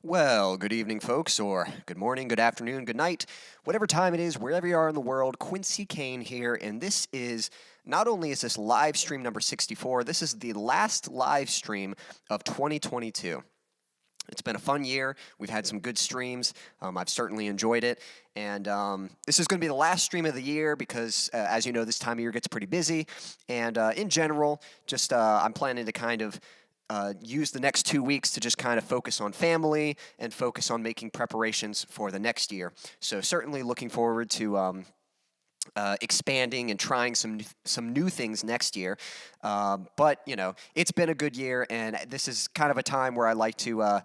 Well, good evening, folks, or good morning, good afternoon, good night, whatever time it is, wherever you are in the world. Quincy Kane here, and this is, not only is this live stream number 64, this is the last live stream of 2022. It's been a fun year. We've had some good streams. I've certainly enjoyed it. And this is going to be the last stream of the year because, as you know, this time of year gets pretty busy. And in general, just I'm planning to kind of use the next 2 weeks to just kind of focus on family and focus on making preparations for the next year. So certainly looking forward to expanding and trying some new things next year. But, you know, it's been a good year, and this is kind of a time where I like to,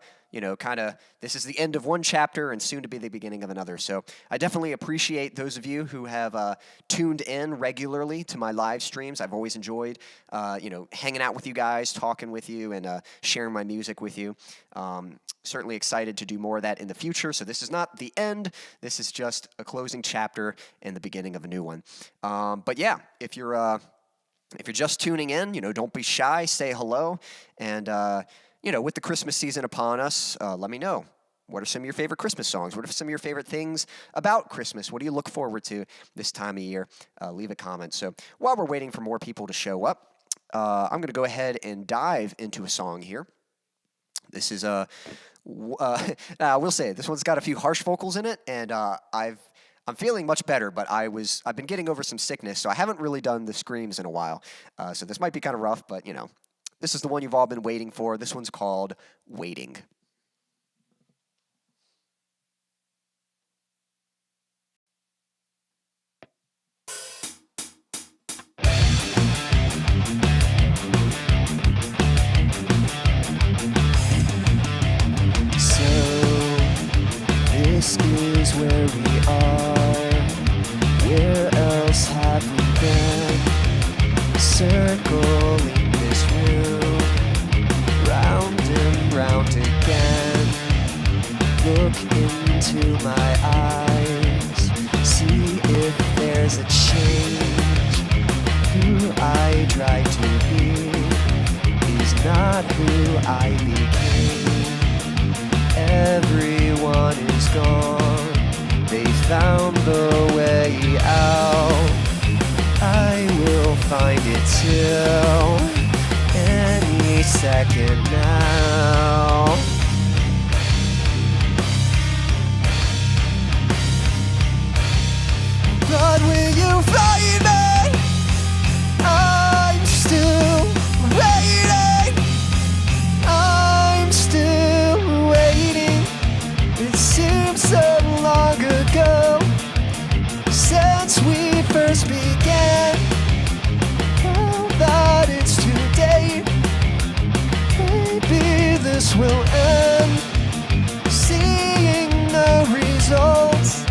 this is the end of one chapter and soon to be the beginning of another. So I definitely appreciate those of you who have tuned in regularly to my live streams. I've always enjoyed, hanging out with you guys, talking with you, and sharing my music with you. Certainly excited to do more of that in the future. So this is not the end. This is just a closing chapter and the beginning of a new one. But yeah, if you're just tuning in, don't be shy. Say hello. And, with the Christmas season upon us, let me know. What are some of your favorite Christmas songs? What are some of your favorite things about Christmas? What do you look forward to this time of year? Leave a comment. So while we're waiting for more people to show up, I'm going to go ahead and dive into a song here. This is I will say this one's got a few harsh vocals in it, and I'm feeling much better, but I've been getting over some sickness, so I haven't really done the screams in a while. So this might be kind of rough, but this is the one you've all been waiting for. This one's called Waiting. This is where we are. Where else have we been? Circling this room, round and round again. Look into my eyes, see if there's a change. Who I tried to be is not who I became. Everyone is gone, they found the way out. I will find it till any second now. But will you find me? I'm still waiting. I'm still waiting. It seems so long ago since we first began. Now that it's too late, maybe this will end. Seeing no results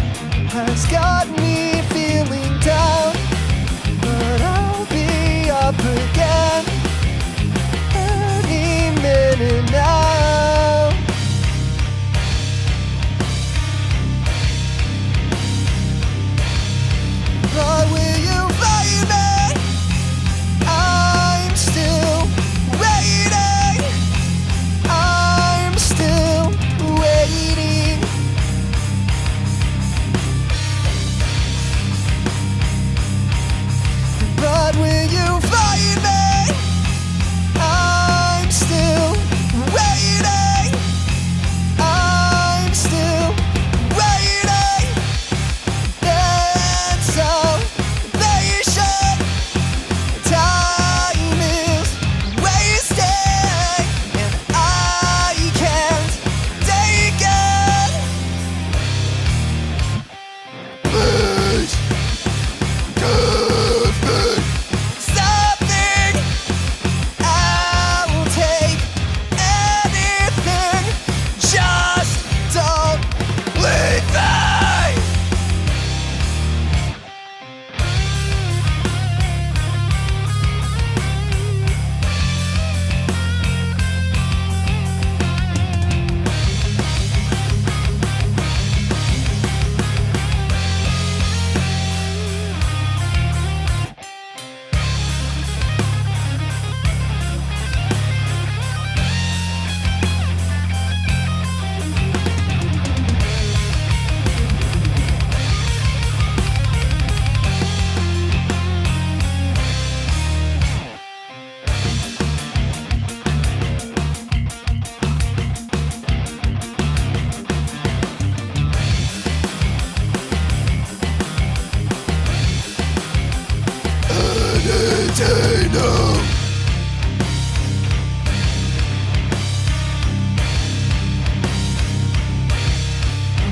has got me feeling down, but I'll be up again any minute now. But will you find me? I'm still waiting. I'm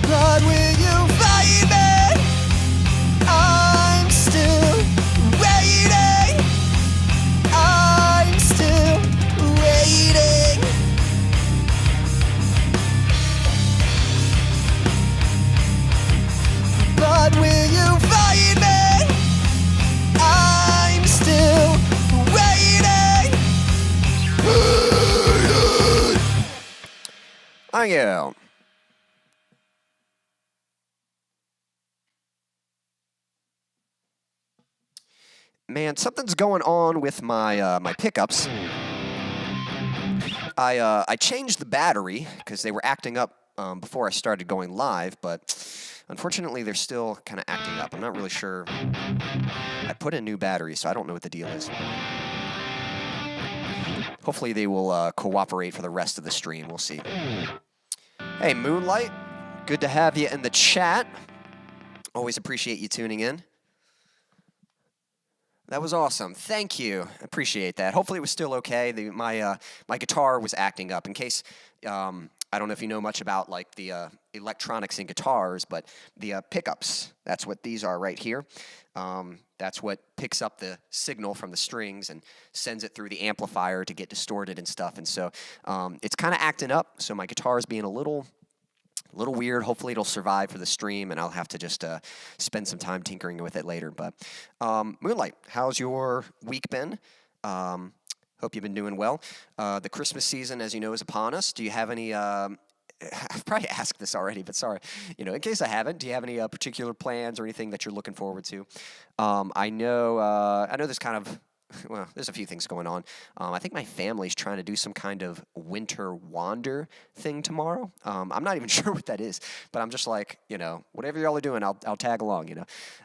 But will you find me? I'm still waiting. I'm still waiting. But will you find me? I'm still waiting. Thank you. Man, something's going on with my my pickups. I changed the battery because they were acting up before I started going live, but unfortunately they're still kind of acting up. I'm not really sure. I put in new batteries, so I don't know what the deal is. Hopefully they will cooperate for the rest of the stream. We'll see. Hey, Moonlight, good to have you in the chat. Always appreciate you tuning in. That was awesome. Thank you. Appreciate that. Hopefully it was still okay. My guitar was acting up. In case, I don't know if you know much about like the electronics in guitars, but the pickups, that's what these are right here. That's what picks up the signal from the strings and sends it through the amplifier to get distorted and stuff. And so it's kind of acting up. So my guitar is being a little weird. Hopefully it'll survive for the stream, and I'll have to just spend some time tinkering with it later. But Moonlight, how's your week been? Hope you've been doing well. The Christmas season, as you know, is upon us. Do you have any... I've probably asked this already, but sorry. In case I haven't, do you have any particular plans or anything that you're looking forward to? I know there's kind of... Well, there's a few things going on. I think my family's trying to do some kind of winter wander thing tomorrow. I'm not even sure what that is, but I'm just like, whatever y'all are doing, I'll tag along,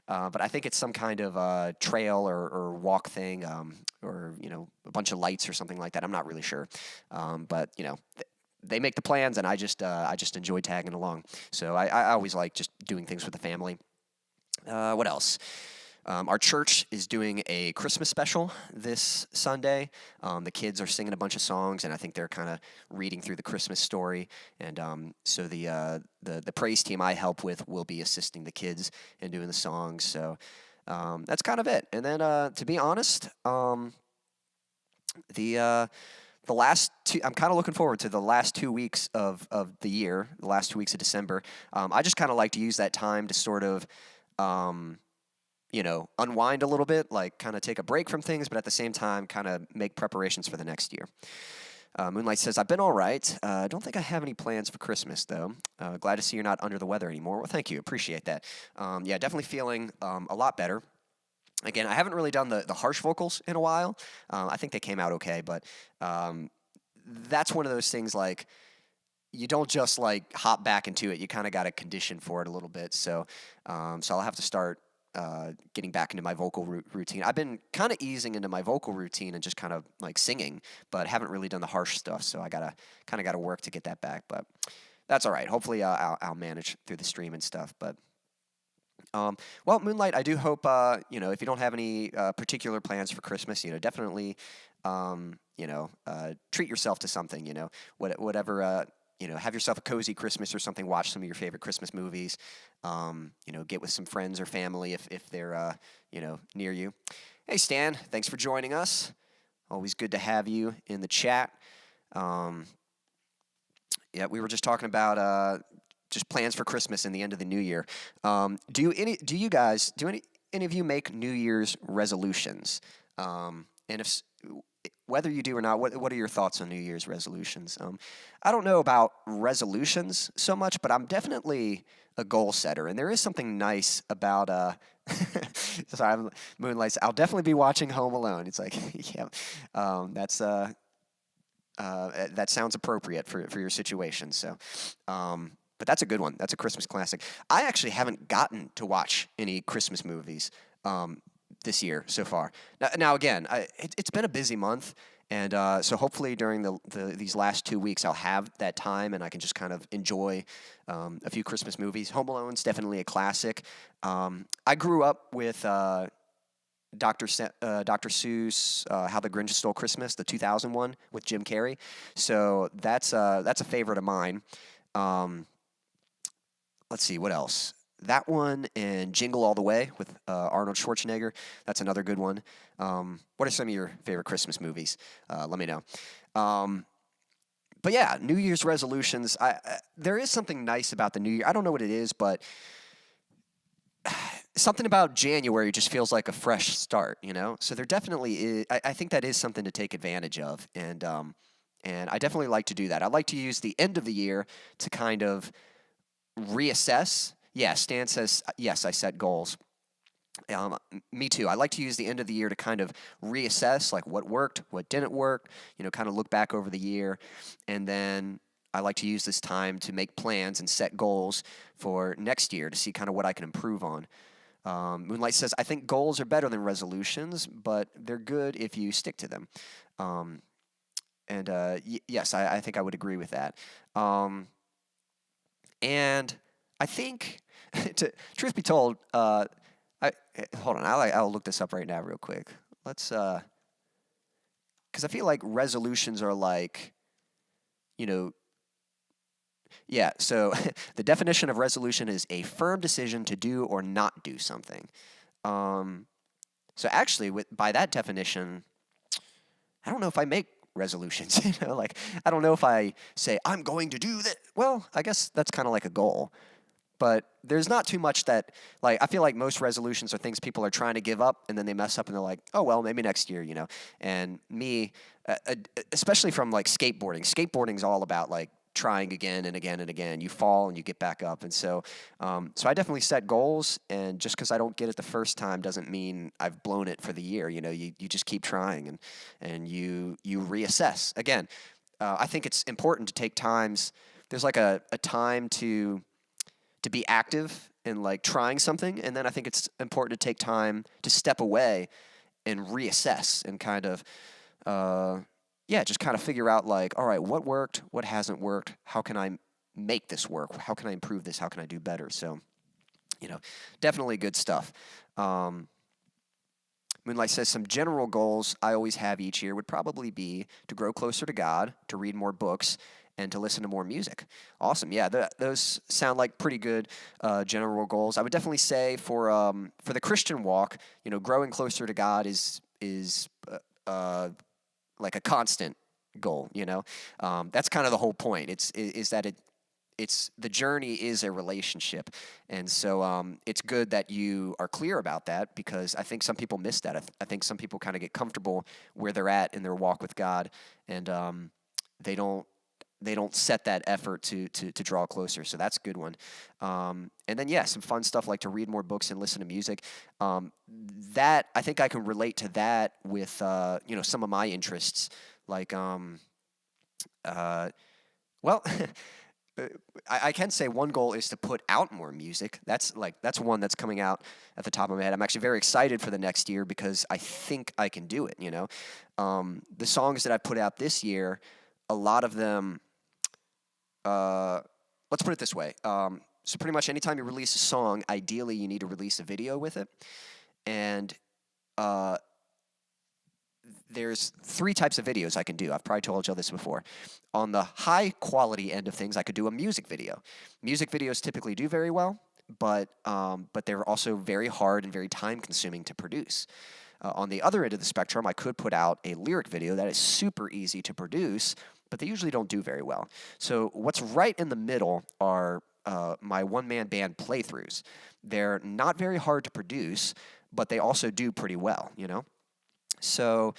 But I think it's some kind of trail or walk thing, or, a bunch of lights or something like that. I'm not really sure. But, they make the plans, and I just enjoy tagging along. So I always like just doing things with the family. What else? Our church is doing a Christmas special this Sunday. The kids are singing a bunch of songs, and I think they're kind of reading through the Christmas story. And so the praise team I help with will be assisting the kids in doing the songs. So that's kind of it. And then to be honest, the last two, I'm kind of looking forward to the last 2 weeks of the year, the last 2 weeks of December. I just kind of like to use that time to sort of unwind a little bit, like kind of take a break from things, but at the same time, kind of make preparations for the next year. Moonlight says, I've been all right. I don't think I have any plans for Christmas, though. Glad to see you're not under the weather anymore. Well, thank you. Appreciate that. Yeah, definitely feeling a lot better. Again, I haven't really done the harsh vocals in a while. I think they came out okay, but that's one of those things like, you don't just like hop back into it. You kind of got to condition for it a little bit. So I'll have to start getting back into my vocal routine. I've been kind of easing into my vocal routine and just kind of like singing, but haven't really done the harsh stuff. So I kind of gotta work to get that back, but that's all right. Hopefully I'll manage through the stream and stuff. But well, Moonlight, I do hope if you don't have any particular plans for Christmas, definitely treat yourself to something. Whatever. Have yourself a cozy Christmas or something. Watch some of your favorite Christmas movies. Get with some friends or family if they're, near you. Hey, Stan, thanks for joining us. Always good to have you in the chat. Yeah, we were just talking about just plans for Christmas and the end of the new year. Do any of you make New Year's resolutions? And if whether you do or not, what are your thoughts on New Year's resolutions? I don't know about resolutions so much, but I'm definitely a goal setter, and there is something nice about sorry, Moonlights. I'll definitely be watching Home Alone. It's like, yeah, that sounds appropriate for your situation. So, but that's a good one. That's a Christmas classic. I actually haven't gotten to watch any Christmas movies this year so far. Now again, it's been a busy month, and so hopefully during these last 2 weeks I'll have that time and I can just kind of enjoy a few Christmas movies. Home Alone's definitely a classic. I grew up with Dr. Seuss, How the Grinch Stole Christmas, the 2001 with Jim Carrey. So that's a favorite of mine. Um, let's see, what else? That one and Jingle All the Way with Arnold Schwarzenegger. That's another good one. What are some of your favorite Christmas movies? Let me know. But yeah, New Year's resolutions. There is something nice about the New Year. I don't know what it is, but something about January just feels like a fresh start, you know? So there definitely is. I think that is something to take advantage of, and I definitely like to do that. I like to use the end of the year to kind of reassess. Yeah, Stan says yes. I set goals. Me too. I like to use the end of the year to kind of reassess, like what worked, what didn't work. You know, kind of look back over the year, and then I like to use this time to make plans and set goals for next year to see kind of what I can improve on. Moonlight says, I think goals are better than resolutions, but they're good if you stick to them. Yes, I think I would agree with that. And I think, truth be told, hold on, I'll look this up right now real quick. Let's, because I feel like resolutions are like, you know, yeah, so the definition of resolution is a firm decision to do or not do something. So actually, by that definition, I don't know if I make resolutions. You know, like I don't know if I say I'm going to do that. Well, I guess that's kind of like a goal. But there's not too much that, like, I feel like most resolutions are things people are trying to give up, and then they mess up, and they're like, oh, well, maybe next year, you know. And me, especially from, like, skateboarding's all about, like, trying again and again and again. You fall and you get back up. And so I definitely set goals, and just because I don't get it the first time doesn't mean I've blown it for the year. You know, you just keep trying, and you reassess. Again, I think it's important to take times. There's, like, a time to be active and like trying something, and then I think it's important to take time to step away and reassess and kind of just kind of figure out like, all right, what worked, what hasn't worked, how can I make this work, how can I improve this, how can I do better? So, you know, definitely good stuff. Moonlight says some general goals I always have each year would probably be to grow closer to God, to read more books, and to listen to more music. Awesome. Yeah, those sound like pretty good general goals. I would definitely say for the Christian walk, you know, growing closer to God is like a constant goal. You know, that's kind of the whole point. It's that it's the journey is a relationship, and so it's good that you are clear about that, because I think some people miss that. I think some people kind of get comfortable where they're at in their walk with God, and they don't set that effort to draw closer. So that's a good one. And then, yeah, some fun stuff like to read more books and listen to music. That I think I can relate to that with, you know, some of my interests. Like, well, I can say one goal is to put out more music. That's one that's coming out at the top of my head. I'm actually very excited for the next year because I think I can do it, you know. The songs that I put out this year, a lot of them, let's put it this way. So pretty much anytime you release a song, ideally you need to release a video with it. And there's 3 types of videos I can do. I've probably told you this before. On the high quality end of things, I could do a music video. Music videos typically do very well, but they're also very hard and very time consuming to produce. On the other end of the spectrum, I could put out a lyric video that is super easy to produce, but they usually don't do very well. So what's right in the middle are my one-man band playthroughs. They're not very hard to produce, but they also do pretty well, you know? So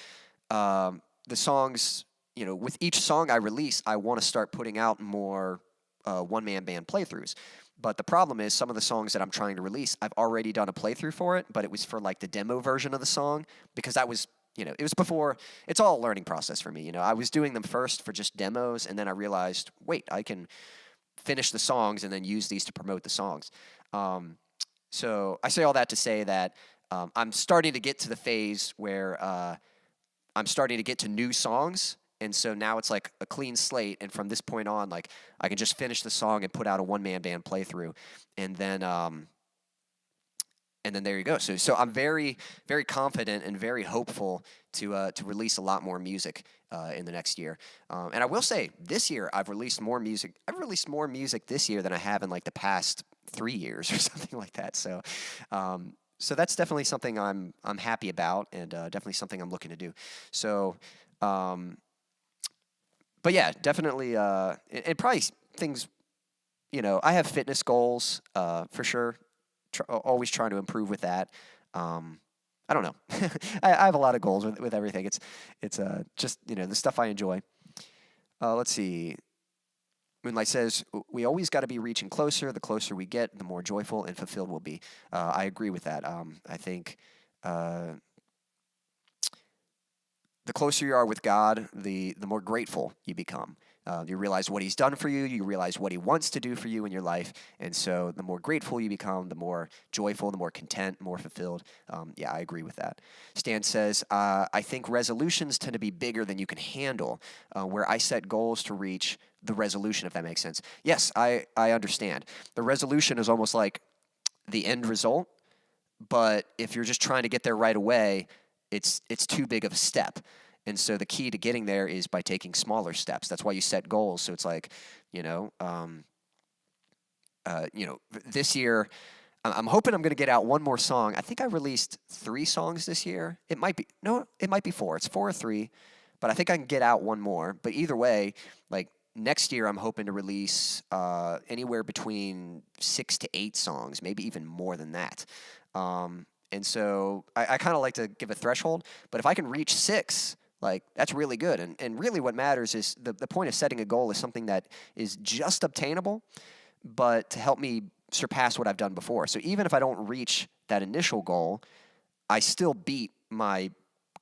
the songs, you know, with each song I release, I want to start putting out more one-man band playthroughs. But the problem is some of the songs that I'm trying to release, I've already done a playthrough for it, but it was for like the demo version of the song, because that was, you know, it was before, it's all a learning process for me. You know, I was doing them first for just demos, and then I realized, wait, I can finish the songs and then use these to promote the songs. So I say all that to say that I'm starting to get to the phase where I'm starting to get to new songs. And so now it's like a clean slate. And from this point on, like I can just finish the song and put out a one-man band playthrough. And then and then there you go. So I'm very, very confident and very hopeful to release a lot more music in the next year. And I will say, this year I've released more music. I've released more music this year than I have in like the past 3 years or something like that. So that's definitely something I'm happy about, and definitely something I'm looking to do. So, but yeah, definitely, and probably things. I have fitness goals for sure. Always trying to improve with that. I don't know. I have a lot of goals with everything. It's just the stuff I enjoy. Let's see. Moonlight says, we always got to be reaching closer. The closer we get, the more joyful and fulfilled we'll be. I agree with that. I think the closer you are with God, the more grateful you become. You realize what he's done for you. You realize what he wants to do for you in your life. And so the more grateful you become, the more joyful, the more content, more fulfilled. Yeah, I agree with that. Stan says, I think resolutions tend to be bigger than you can handle, where I set goals to reach the resolution, if that makes sense. Yes, I understand. The resolution is almost like the end result, but if you're just trying to get there right away, it's too big of a step. And so the key to getting there is by taking smaller steps. That's why you set goals. So it's like, this year, I'm hoping I'm going to get out one more song. I think I released 3 songs this year. It might be 4. It's 4 or 3, but I think I can get out one more. But either way, like next year, I'm hoping to release anywhere between 6 to 8 songs, maybe even more than that. And so I kind of like to give a threshold, but if I can reach 6, like, that's really good. And really what matters is the point of setting a goal is something that is just obtainable, but to help me surpass what I've done before. So even if I don't reach that initial goal, I still beat my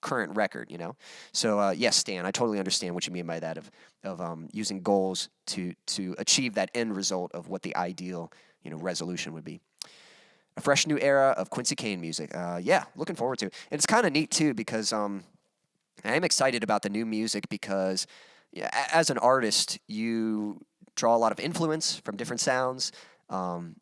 current record, So yes, Stan, I totally understand what you mean by that of using goals to achieve that end result of what the ideal, resolution would be. A fresh new era of Quincy Kane music. Yeah, looking forward to it. And it's kind of neat too because I am excited about the new music because as an artist, you draw a lot of influence from different sounds. The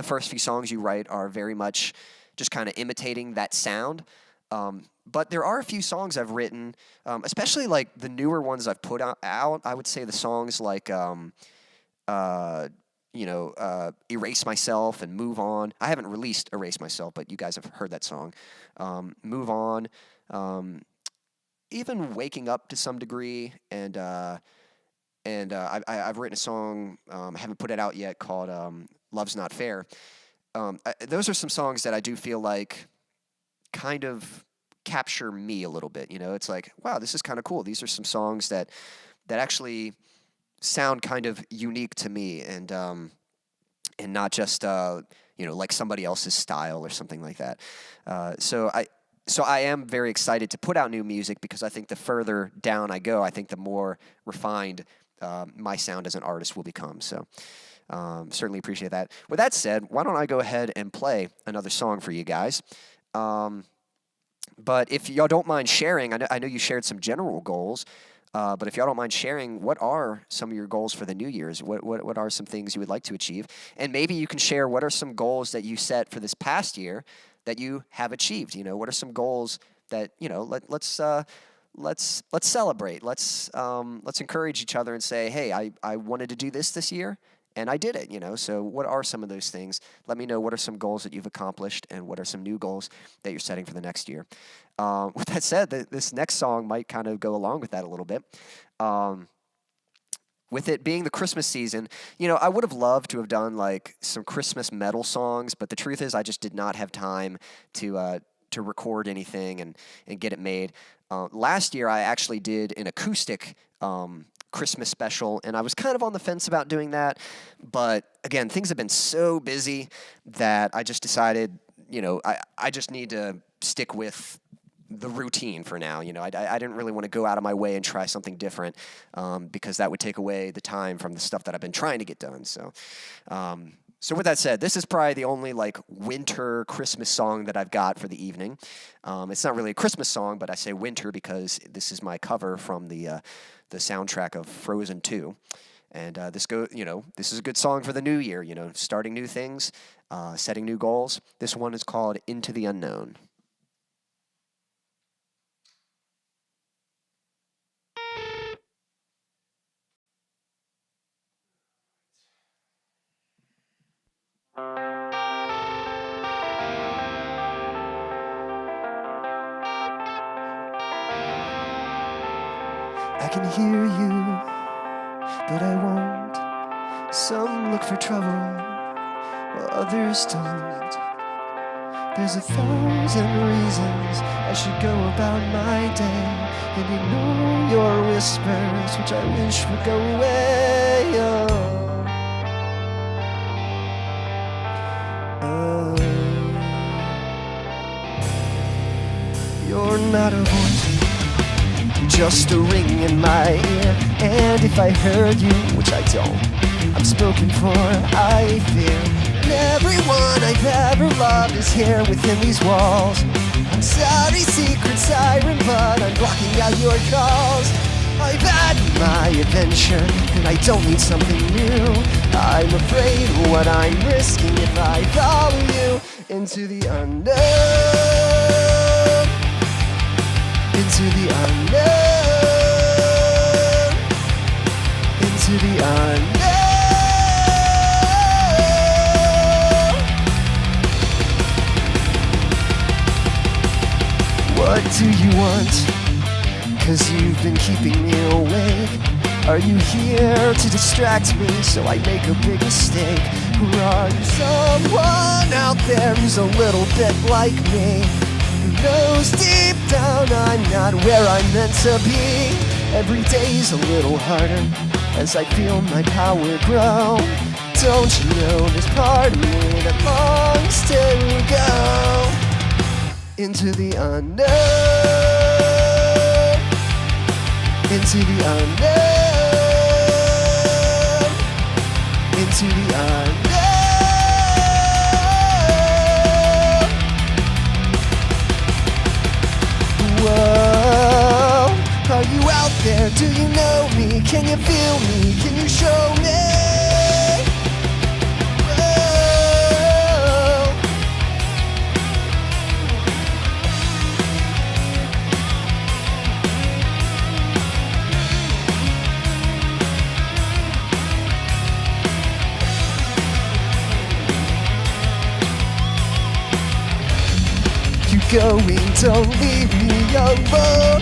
first few songs you write are very much just kind of imitating that sound. But there are a few songs I've written, especially like the newer ones I've put out. I would say the songs like Erase Myself and Move On. I haven't released Erase Myself, but you guys have heard that song. Move On. Even Waking Up to some degree. And I've written a song, I haven't put it out yet, called Love's Not Fair. Those are some songs that I do feel like kind of capture me a little bit. It's like, wow, this is kind of cool. These are some songs that actually sound kind of unique to me, and not just like somebody else's style or something like that. So I am very excited to put out new music because I think the further down I go, I think the more refined my sound as an artist will become. So certainly appreciate that. With that said, why don't I go ahead and play another song for you guys? But if y'all don't mind sharing, I know you shared some general goals. But if y'all don't mind sharing, what are some of your goals for the New Year's? What are some things you would like to achieve? And maybe you can share what are some goals that you set for this past year that you have achieved. What are some goals that let's celebrate. Let's encourage each other and say, hey, I wanted to do this year. And I did it, So what are some of those things? Let me know what are some goals that you've accomplished and what are some new goals that you're setting for the next year. With that said, this next song might kind of go along with that a little bit. With it being the Christmas season, I would have loved to have done like some Christmas metal songs, but the truth is I just did not have time to record anything and get it made. Last year I actually did an acoustic Christmas special, and I was kind of on the fence about doing that, but again, things have been so busy that I just decided, I just need to stick with the routine for now. I didn't really want to go out of my way and try something different because that would take away the time from the stuff that I've been trying to get done. So with that said, this is probably the only like winter Christmas song that I've got for the evening. It's not really a Christmas song, but I say winter because this is my cover from the soundtrack of Frozen 2. And this is a good song for the new year, starting new things, setting new goals. This one is called Into the Unknown. I can hear you, but I won't. Some look for trouble, while others don't. There's 1,000 reasons I should go about my day and ignore your whispers, which I wish would go away. You're not a voice, just a ring in my ear. And if I heard you, which I don't, I'm spoken for, I fear. And everyone I've ever loved is here within these walls. I'm sorry, secret siren, but I'm blocking out your calls. I've had my adventure, and I don't need something new. I'm afraid of what I'm risking if I follow you into the unknown. Into the unknown. Into the unknown. What do you want? 'Cause you've been keeping me awake. Are you here to distract me so I make a big mistake? Or are you someone out there who's a little bit like me? Who knows deep down I'm not where I'm meant to be? Every day's a little harder as I feel my power grow. Don't you know there's part of me that longs to go into the unknown. Into the unknown. Into the unknown. Whoa, are you out there? Do you know me? Can you feel me? Can you show me? Going, don't leave me alone.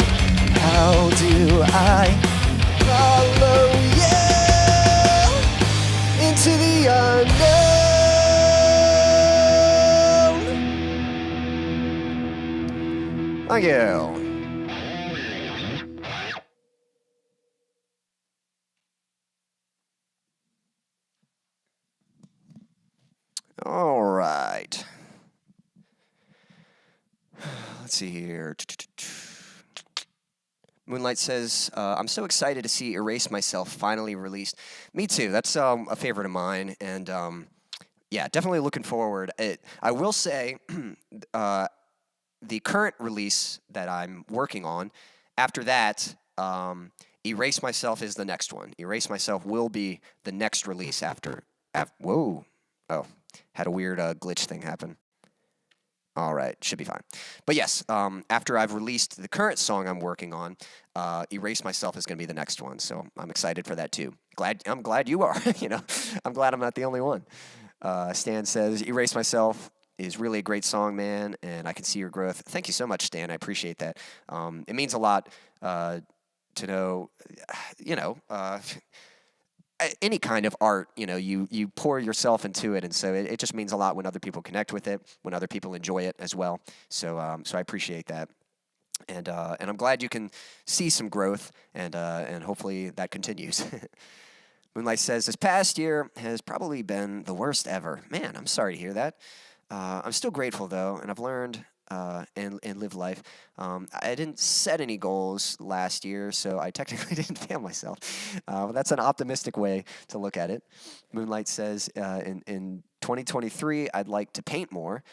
How do I follow you into the unknown? Thank you. All right. Let's see here. Moonlight says, I'm so excited to see Erase Myself finally released. Me too. That's a favorite of mine. And yeah, definitely looking forward. I will say the current release that I'm working on, after that, Erase Myself is the next one. Erase Myself will be the next release after whoa. Oh, had a weird glitch thing happen. All right, should be fine. But yes, after I've released the current song I'm working on, Erase Myself is going to be the next one. So I'm excited for that too. I'm glad you are. I'm glad I'm not the only one. Stan says, Erase Myself is really a great song, man, and I can see your growth. Thank you so much, Stan. I appreciate that. It means a lot to know, any kind of art, you pour yourself into it, and so it just means a lot when other people connect with it, when other people enjoy it as well. So I appreciate that, and I'm glad you can see some growth, and hopefully that continues. Moonlight says, this past year has probably been the worst ever. Man, I'm sorry to hear that. I'm still grateful though, and I've learned and live life. I didn't set any goals last year, so I technically didn't fail myself. But that's an optimistic way to look at it. Moonlight says, in 2023, I'd like to paint more,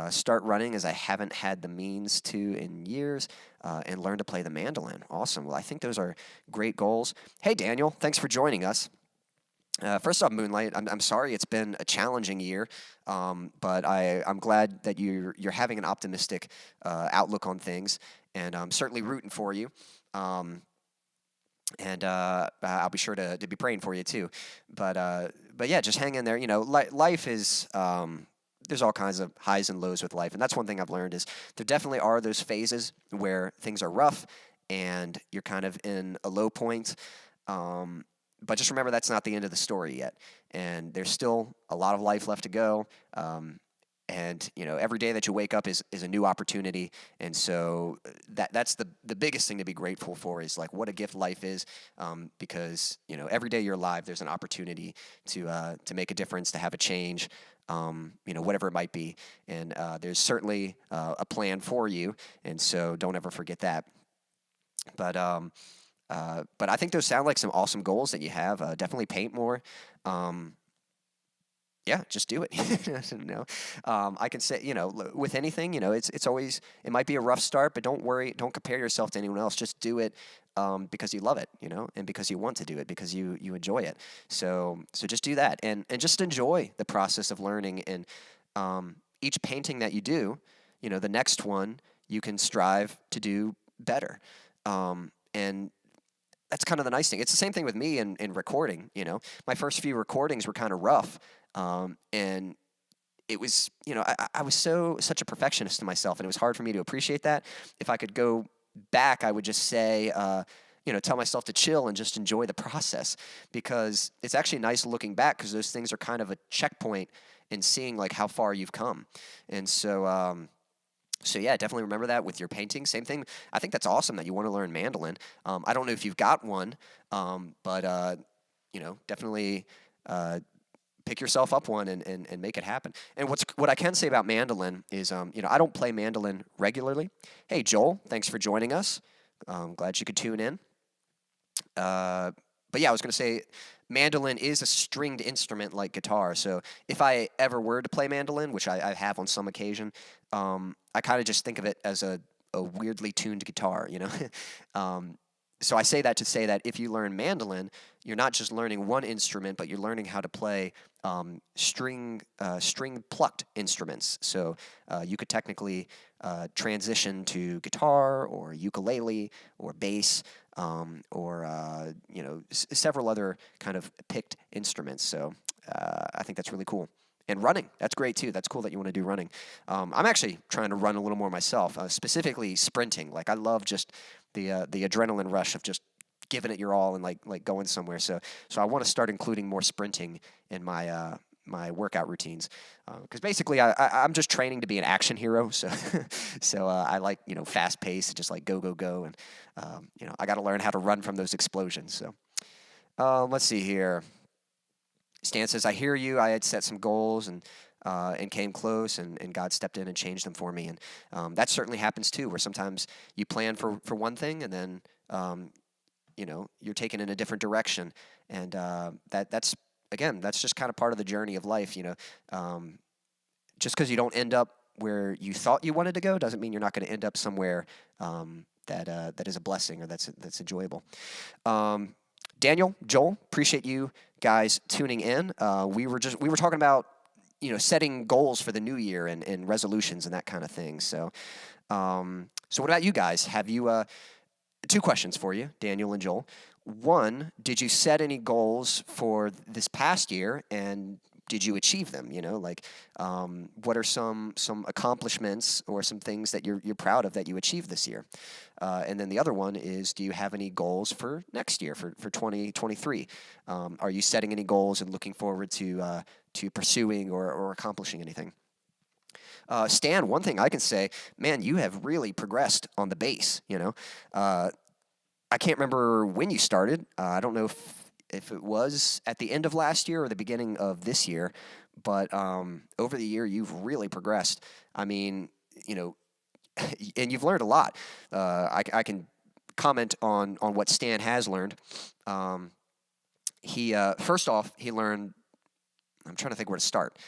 start running as I haven't had the means to in years, and learn to play the mandolin. Awesome. Well, I think those are great goals. Hey, Daniel, thanks for joining us. First off, Moonlight, I'm sorry it's been a challenging year, but I'm glad that you're having an optimistic outlook on things, and I'm certainly rooting for you. Um, and I'll be sure to be praying for you too. But yeah, just hang in there. You know, life is there's all kinds of highs and lows with life, and that's one thing I've learned is there definitely are those phases where things are rough and you're kind of in a low point. But just remember that's not the end of the story yet, and there's still a lot of life left to go. And you know, every day that you wake up is a new opportunity, and so that's the biggest thing to be grateful for is like what a gift life is, because you know every day you're alive, there's an opportunity to make a difference, to have a change, you know, whatever it might be, and there's certainly a plan for you, and so don't ever forget that. But I think those sound like some awesome goals that you have. Definitely paint more. Um, yeah, just do it. You know, I can say, you know, with anything, you know, it's always it might be a rough start, but don't worry, don't compare yourself to anyone else. Just do it because you love it, you know, and because you want to do it, because you enjoy it. So just do that, and just enjoy the process of learning. And each painting that you do, you know, the next one you can strive to do better. And that's kind of the nice thing. It's the same thing with me in recording. You know, my first few recordings were kind of rough, and it was, you know, I was such a perfectionist to myself, and it was hard for me to appreciate that. If I could go back, I would just say, you know, tell myself to chill and just enjoy the process, because it's actually nice looking back because those things are kind of a checkpoint in seeing like how far you've come, and so. So yeah, definitely remember that with your painting. Same thing. I think that's awesome that you want to learn mandolin. I don't know if you've got one, but you know, definitely pick yourself up one and make it happen. And what I can say about mandolin is, you know, I don't play mandolin regularly. Hey Joel, thanks for joining us. Glad you could tune in. But yeah, I was going to say mandolin is a stringed instrument like guitar. So if I ever were to play mandolin, which I have on some occasion, I kind of just think of it as a weirdly tuned guitar, you know? So I say that to say that if you learn mandolin, you're not just learning one instrument, but you're learning how to play string plucked instruments. So you could technically transition to guitar or ukulele or bass, or you know, several other kind of picked instruments. So I think that's really cool. And running, that's great too. That's cool that you want to do running. I'm actually trying to run a little more myself, specifically sprinting. Like I love just the adrenaline rush of just giving it your all and like going somewhere. So I want to start including more sprinting in my my workout routines, because basically I'm just training to be an action hero. So I like, you know, fast pace, just like go go go, and you know, I got to learn how to run from those explosions. So let's see here. Stan says, I hear you. I had set some goals and came close, and God stepped in and changed them for me. And that certainly happens too, where sometimes you plan for one thing and then you know, you're taken in a different direction, and that's again, that's just kind of part of the journey of life. You know, just because you don't end up where you thought you wanted to go doesn't mean you're not going to end up somewhere that is a blessing or that's enjoyable. Daniel, Joel, appreciate you guys tuning in. We were talking about, you know, setting goals for the new year and resolutions and that kind of thing. So so what about you guys? Have you two questions for you, Daniel and Joel. One, did you set any goals for this past year, and did you achieve them? You know, like what are some accomplishments or some things that you're proud of that you achieved this year? And then the other one is, do you have any goals for next year, for 2023? Are you setting any goals and looking forward to pursuing or accomplishing anything? Stan, one thing I can say, man, you have really progressed on the bass. You know, I can't remember when you started. I don't know if it was at the end of last year or the beginning of this year, but over the year you've really progressed. I mean, you know, and you've learned a lot. I can comment on what Stan has learned. He first off, he learned. I'm trying to think where to start.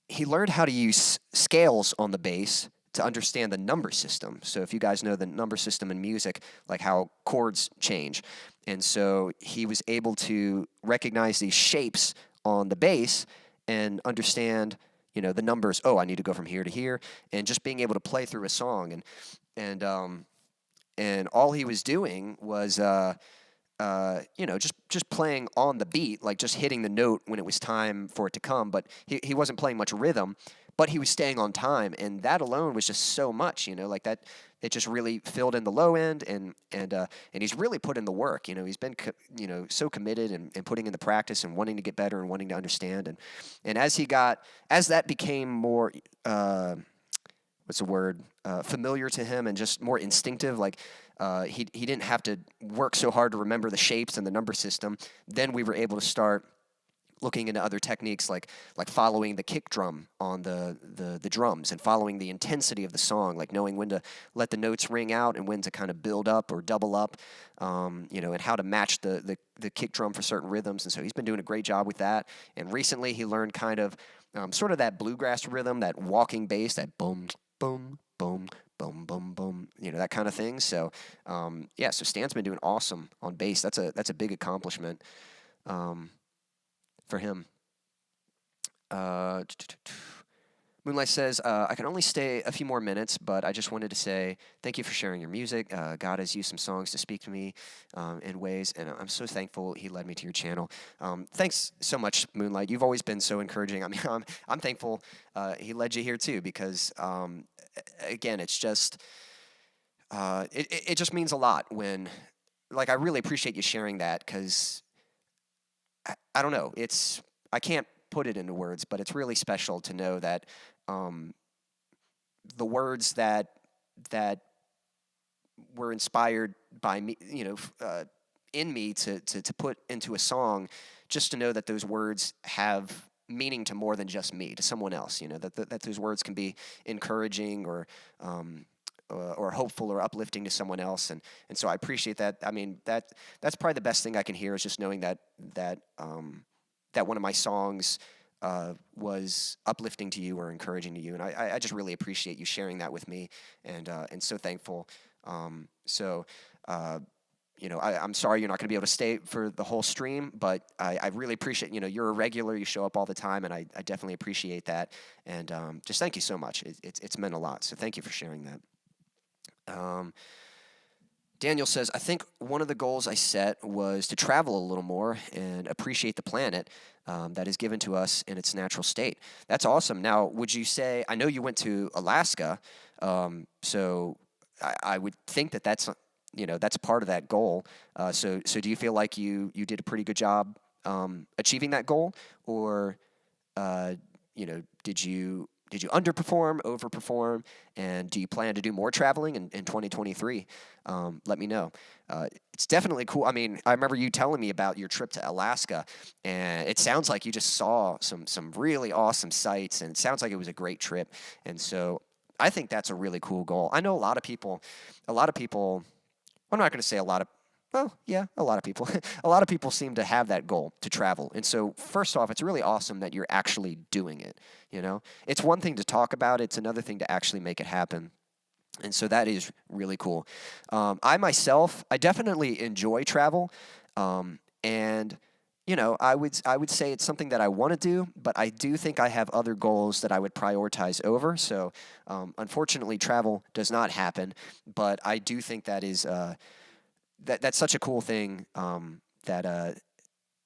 He learned how to use scales on the bass to understand the number system. So if you guys know the number system in music, like how chords change. And so he was able to recognize these shapes on the bass and understand, the numbers. Oh, I need to go from here to here, and just being able to play through a song. And all he was doing was, just playing on the beat, like just hitting the note when it was time for it to come. But he wasn't playing much rhythm, but he was staying on time, and that alone was just so much, like that. It just really filled in the low end, and he's really put in the work. He's been so committed and putting in the practice and wanting to get better and wanting to understand. And as that became more familiar to him and just more instinctive, like he didn't have to work so hard to remember the shapes and the number system. Then we were able to start looking into other techniques like following the kick drum on the drums and following the intensity of the song, like knowing when to let the notes ring out and when to kind of build up or double up, and how to match the kick drum for certain rhythms. And so he's been doing a great job with that. And recently he learned kind of sort of that bluegrass rhythm, that walking bass, that boom, boom, boom, boom, boom, boom, that kind of thing. So, so Stan's been doing awesome on bass. That's a big accomplishment for him. Moonlight says, I can only stay a few more minutes, but I just wanted to say thank you for sharing your music. God has used some songs to speak to me in ways, and I'm so thankful he led me to your channel. Thanks so much, Moonlight. You've always been so encouraging. I mean, I'm thankful he led you here too, because, again, it's just, it just means a lot when, I really appreciate you sharing that, because I don't know, I can't put it into words, but it's really special to know that the words that were inspired by me, in me to put into a song, just to know that those words have meaning to more than just me, to someone else, that those words can be encouraging or hopeful or uplifting to someone else, and so I appreciate that. I mean, that's probably the best thing I can hear, is just knowing that one of my songs was uplifting to you or encouraging to you, and I just really appreciate you sharing that with me, and so thankful. I'm sorry you're not going to be able to stay for the whole stream, but I really appreciate, you're a regular, you show up all the time, and I definitely appreciate that, and just thank you so much. It's meant a lot, so thank you for sharing that. Daniel says, I think one of the goals I set was to travel a little more and appreciate the planet that is given to us in its natural state. That's awesome. Now, would you say, I know you went to Alaska, so I would think that's part of that goal. So do you feel like you did a pretty good job achieving that goal, or did you underperform, overperform, and do you plan to do more traveling in 2023? Let me know. It's definitely cool. I mean, I remember you telling me about your trip to Alaska, and it sounds like you just saw some really awesome sights, and it sounds like it was a great trip. And so I think that's a really cool goal. I know a lot of people, I'm not going to say a lot of, well, yeah, a lot of people. A lot of people seem to have that goal to travel. And so, first off, it's really awesome that you're actually doing it, It's one thing to talk about, it's another thing to actually make it happen. And so that is really cool. I definitely enjoy travel. And, I would say it's something that I want to do, but I do think I have other goals that I would prioritize over. So, unfortunately, travel does not happen, but I do think that is... That's such a cool thing,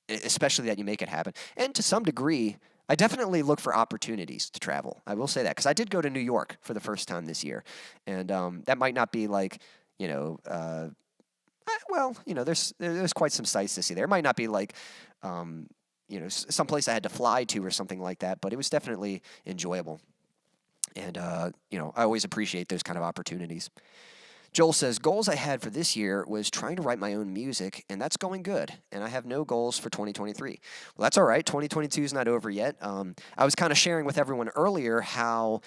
especially that you make it happen. And to some degree, I definitely look for opportunities to travel. I will say that, because I did go to New York for the first time this year, and that might not be like, there's quite some sights to see there. It might not be like, someplace I had to fly to or something like that, but it was definitely enjoyable. And I always appreciate those kind of opportunities. Joel says, goals I had for this year was trying to write my own music, and that's going good, and I have no goals for 2023. Well, that's all right. 2022 is not over yet. I was kind of sharing with everyone earlier how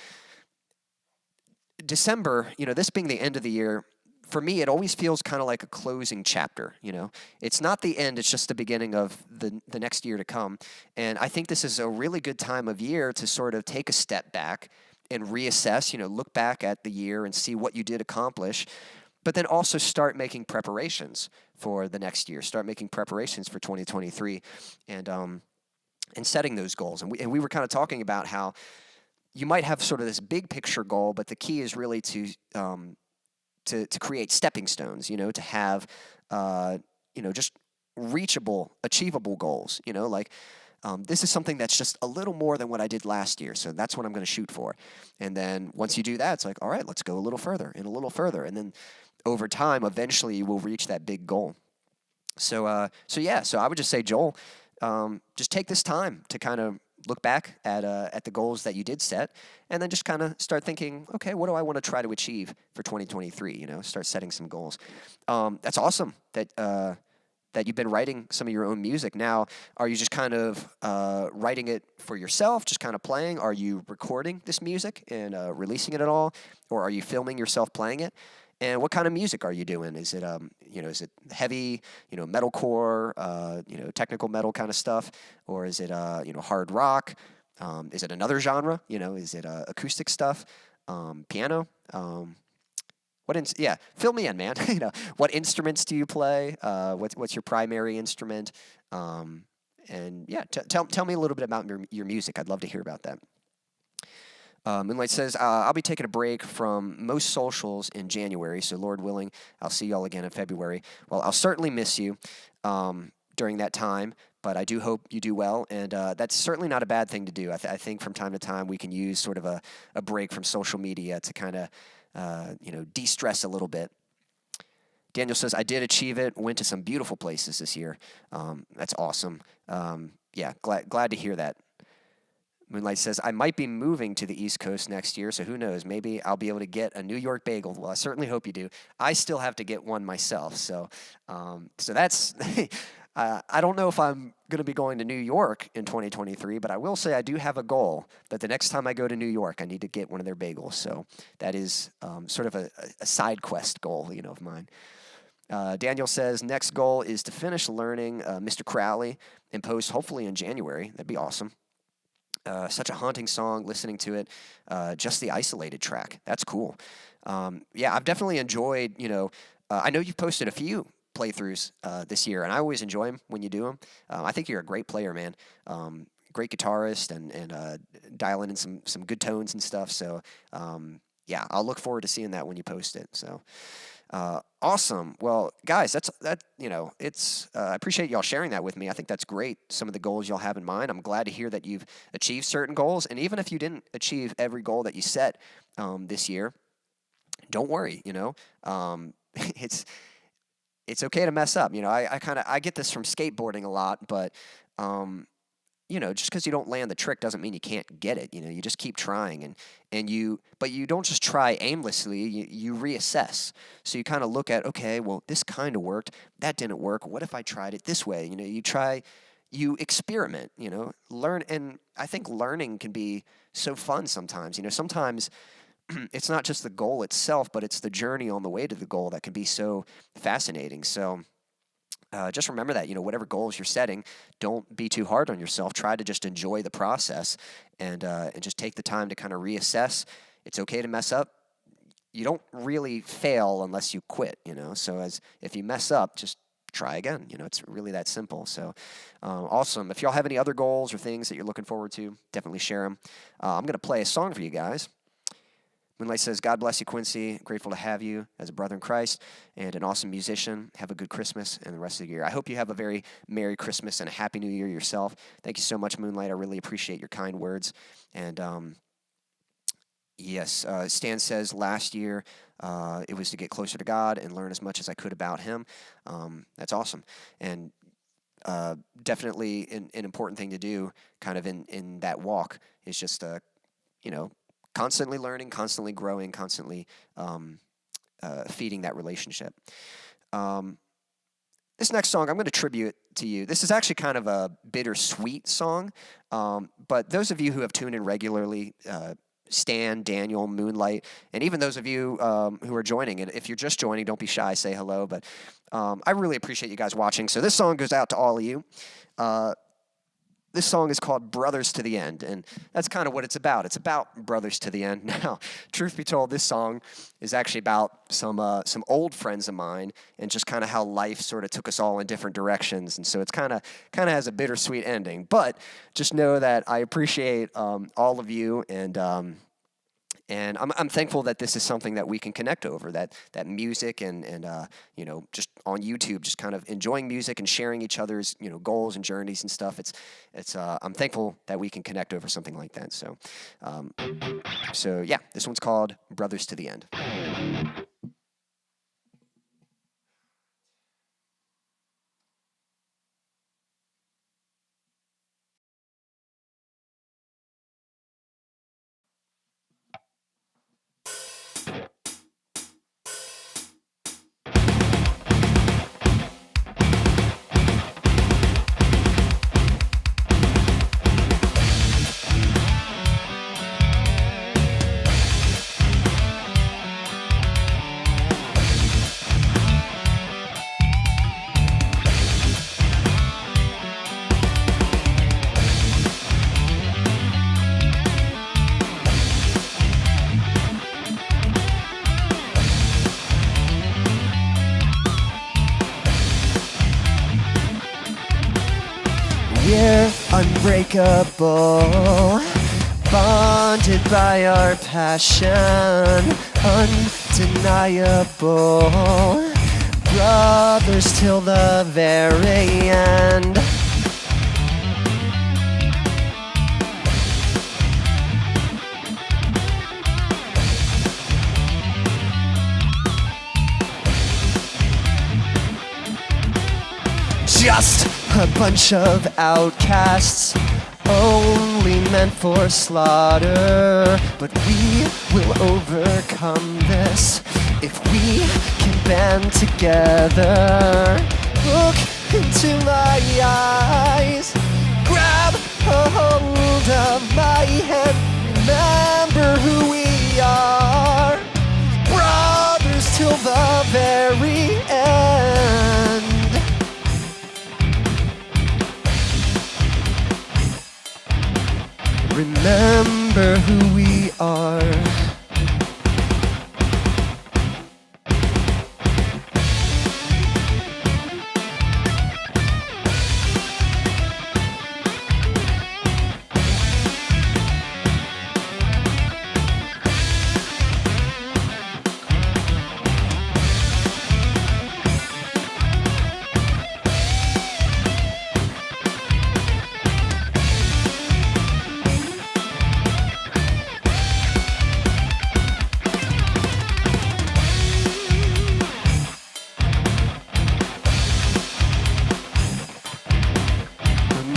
December, this being the end of the year, for me, it always feels kind of like a closing chapter, It's not the end, it's just the beginning of the next year to come, and I think this is a really good time of year to sort of take a step back and reassess, look back at the year and see what you did accomplish, but then also start making preparations for the next year, start making preparations for 2023, and setting those goals. And we were kind of talking about how you might have sort of this big picture goal, but the key is really to create stepping stones, to have, just reachable, achievable goals, like, this is something that's just a little more than what I did last year, so that's what I'm going to shoot for. And then once you do that, it's like, all right, let's go a little further and a little further. And then over time, eventually you will reach that big goal. So I would just say, Joel, just take this time to kind of look back at the goals that you did set, and then just kind of start thinking, okay, what do I want to try to achieve for 2023? Start setting some goals. That's awesome that you've been writing some of your own music. Now, are you just kind of writing it for yourself, just kind of playing? Are you recording this music and releasing it at all? Or are you filming yourself playing it? And what kind of music are you doing? Is it, is it heavy, metalcore, technical metal kind of stuff? Or is it, hard rock? Is it another genre? Is it acoustic stuff? Piano? Fill me in, man. What instruments do you play? What's your primary instrument? Tell me a little bit about your music. I'd love to hear about that. Moonlight says, I'll be taking a break from most socials in January, so Lord willing, I'll see y'all again in February. Well, I'll certainly miss you during that time, but I do hope you do well, and that's certainly not a bad thing to do. I think from time to time we can use sort of a break from social media to kind of de-stress a little bit. Daniel says, I did achieve it, went to some beautiful places this year. That's awesome. Glad to hear that. Moonlight says, I might be moving to the East Coast next year, so who knows? Maybe I'll be able to get a New York bagel. Well, I certainly hope you do. I still have to get one myself, so that's... I don't know if I'm going to be going to New York in 2023, but I will say I do have a goal that the next time I go to New York, I need to get one of their bagels. So that is sort of a side quest goal, of mine. Daniel says, next goal is to finish learning Mr. Crowley and post hopefully in January. That'd be awesome. Such a haunting song, listening to it, just the isolated track. That's cool. I've definitely enjoyed, I know you've posted a few playthroughs this year, and I always enjoy them when you do them. I think you're a great player, man. Great guitarist and dialing in some good tones and stuff. So, I'll look forward to seeing that when you post it. So, awesome. Well, guys, I appreciate y'all sharing that with me. I think that's great. Some of the goals y'all have in mind. I'm glad to hear that you've achieved certain goals. And even if you didn't achieve every goal that you set this year, don't worry, it's okay to mess up. I get this from skateboarding a lot, but just because you don't land the trick doesn't mean you can't get it. You just keep trying, but you don't just try aimlessly. You reassess. So you kind of look at, okay, well, this kind of worked. That didn't work. What if I tried it this way? You experiment. Learn, and I think learning can be so fun sometimes. Sometimes it's not just the goal itself, but it's the journey on the way to the goal that can be so fascinating. So. Just remember that, whatever goals you're setting, don't be too hard on yourself. Try to just enjoy the process and just take the time to kind of reassess. It's okay to mess up. You don't really fail unless you quit, So if you mess up, just try again. It's really that simple. So awesome. If y'all have any other goals or things that you're looking forward to, definitely share them. I'm going to play a song for you guys. Moonlight says, God bless you, Quincy. Grateful to have you as a brother in Christ and an awesome musician. Have a good Christmas and the rest of the year. I hope you have a very Merry Christmas and a Happy New Year yourself. Thank you so much, Moonlight. I really appreciate your kind words. And Stan says, last year it was to get closer to God and learn as much as I could about Him. That's awesome. And definitely an important thing to do kind of in that walk is just, constantly learning, constantly growing, constantly feeding that relationship. This next song, I'm going to tribute to you. This is actually kind of a bittersweet song, but those of you who have tuned in regularly, Stan, Daniel, Moonlight, and even those of you who are joining, and if you're just joining, don't be shy, say hello, but I really appreciate you guys watching. So this song goes out to all of you. this song is called Brothers to the End, and that's kind of what it's about. It's about brothers to the end. Now, truth be told, this song is actually about some old friends of mine and just kind of how life sort of took us all in different directions, and so it's kind of has a bittersweet ending. But just know that I appreciate all of you, and I'm thankful that this is something that we can connect over, that music and you know, just on YouTube, just kind of enjoying music and sharing each other's, you know, goals and journeys and stuff. I'm thankful that we can connect over something like that. So yeah, this one's called Brothers to the End. We're unbreakable, bonded by our passion, undeniable, brothers till the very end. Just a bunch of outcasts, only meant for slaughter. But we will overcome this if we can band together. Look into my eyes, grab a hold of my hand, remember who we are, brothers till the very end. Remember who we are.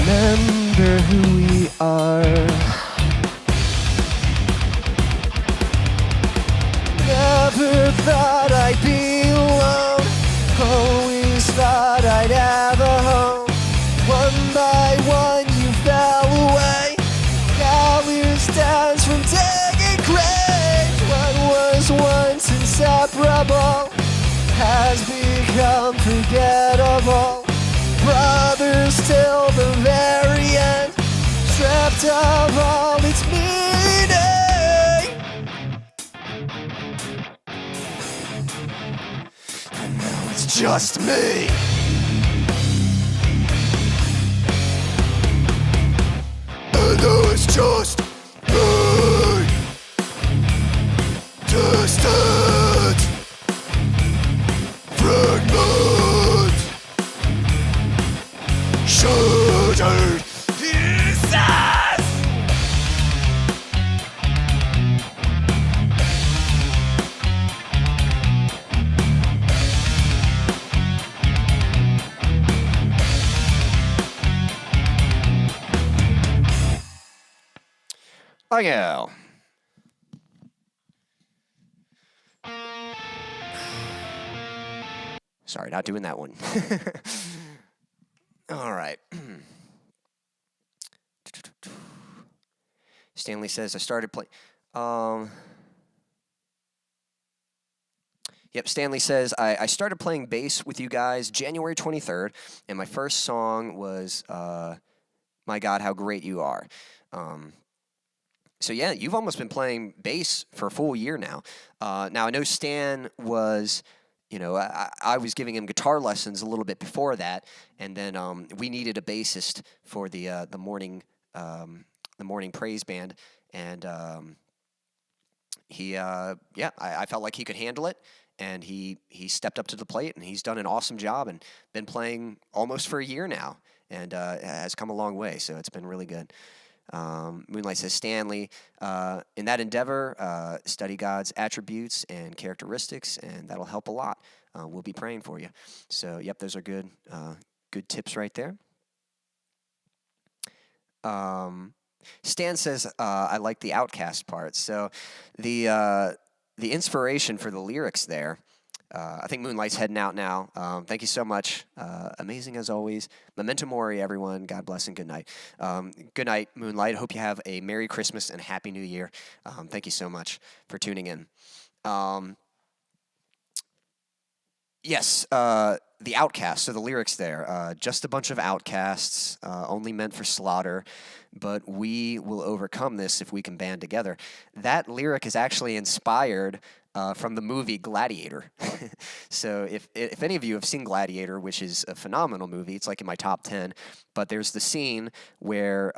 Remember who we are. Never thought I'd be alone, always thought I'd have a home. One by one you fell away, now we're stands from digging graves. What was once inseparable has become forgettable. Brothers till the very end, stripped of all its meaning. And now it's just me. And now it's just me. Distant fragments, shattered pieces. Oh yeah. Sorry, not doing that one. All right. Stanley says, I started playing. Yep, Stanley says, I started playing bass with you guys January 23rd, and my first song was my God, how great you are. So yeah, you've almost been playing bass for a full year now. Now I know Stan was, I was giving him guitar lessons a little bit before that, and then we needed a bassist for the morning praise band, and I felt like he could handle it, and he stepped up to the plate, and he's done an awesome job, and been playing almost for a year now, and has come a long way. So it's been really good. Moonlight says, Stanley, in that endeavor, study God's attributes and characteristics, and that'll help a lot. We'll be praying for you. So, yep, those are good tips right there. Stan says, I like the Outcast part. So, the inspiration for the lyrics there, I think Moonlight's heading out now. Thank you so much. Amazing as always. Memento Mori, everyone. God bless and good night. Good night, Moonlight. Hope you have a Merry Christmas and Happy New Year. Thank you so much for tuning in. Yes, the Outcasts. So the lyrics there. Just a bunch of outcasts, only meant for slaughter, but we will overcome this if we can band together. That lyric is actually inspired from the movie Gladiator. So if any of you have seen Gladiator, which is a phenomenal movie, it's like in my top 10, but there's the scene where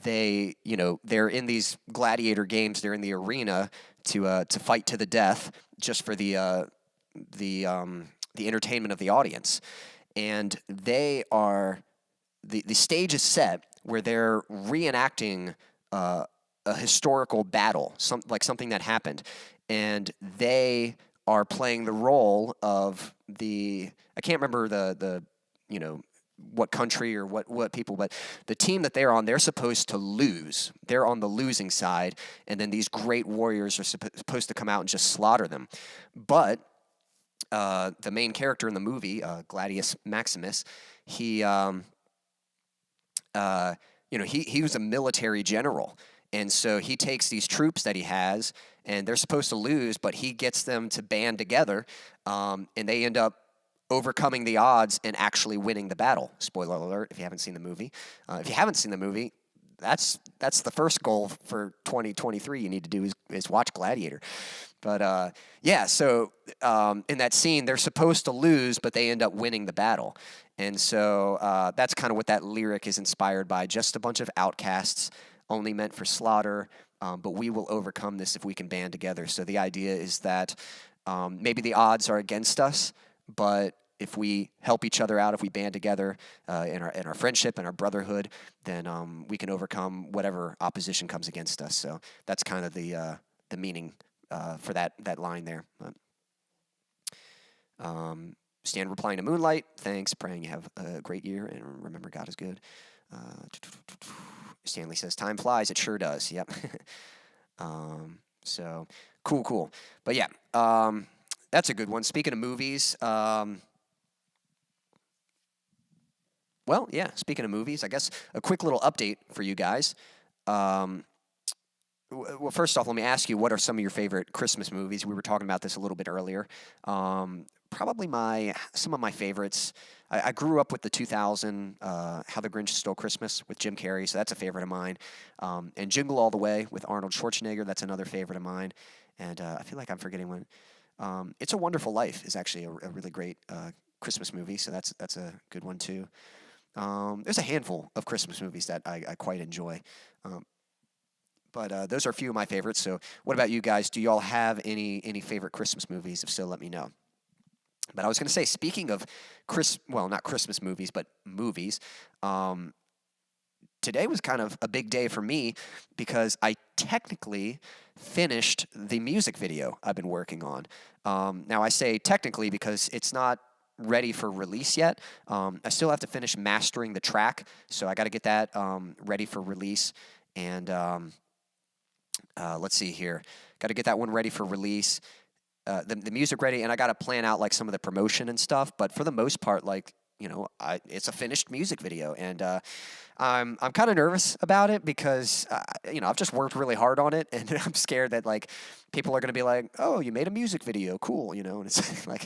they're in these gladiator games, they're in the arena to fight to the death just for the entertainment of the audience. And the stage is set where they're reenacting a historical battle, something that happened. And they are playing the role of I can't remember the what country or what people, but the team that they're on, they're supposed to lose. They're on the losing side, and then these great warriors are supposed to come out and just slaughter them. But the main character in the movie, Gladius Maximus, he was a military general. And so he takes these troops that he has, and they're supposed to lose, but he gets them to band together, and they end up overcoming the odds and actually winning the battle. Spoiler alert, if you haven't seen the movie. If you haven't seen the movie, that's the first goal for 2023 you need to do is watch Gladiator. But so in that scene, they're supposed to lose, but they end up winning the battle. And so that's kind of what that lyric is inspired by. Just a bunch of outcasts, only meant for slaughter, but we will overcome this if we can band together. So the idea is that maybe the odds are against us, but if we help each other out, if we band together in our friendship and our brotherhood, then we can overcome whatever opposition comes against us. So that's kind of the meaning for that line there. Stan replying to Moonlight, thanks, praying you have a great year, and remember God is good. Stanley says, time flies, it sure does. Yep. So cool. But yeah, that's a good one. Speaking of movies, speaking of movies, I guess a quick little update for you guys. Well, first off, let me ask you, what are some of your favorite Christmas movies? We were talking about this a little bit earlier. Probably some of my favorites. I grew up with the 2000 How the Grinch Stole Christmas with Jim Carrey, so that's a favorite of mine. And Jingle All the Way with Arnold Schwarzenegger, that's another favorite of mine. And I feel like I'm forgetting one. It's a Wonderful Life is actually a really great Christmas movie, so that's a good one too. There's a handful of Christmas movies that I quite enjoy. But those are a few of my favorites. So what about you guys? Do y'all have any favorite Christmas movies? If so, let me know. But I was going to say, speaking of not Christmas movies, but movies, today was kind of a big day for me because I technically finished the music video I've been working on. Now, I say technically because it's not ready for release yet. I still have to finish mastering the track, so I got to get that ready for release. And let's see here. Got to get that one ready for release. The music ready, and I got to plan out like some of the promotion and stuff. But for the most part, it's a finished music video, and I'm kind of nervous about it because I've just worked really hard on it, and I'm scared that people are going to be like, "Oh, you made a music video, cool," and it's and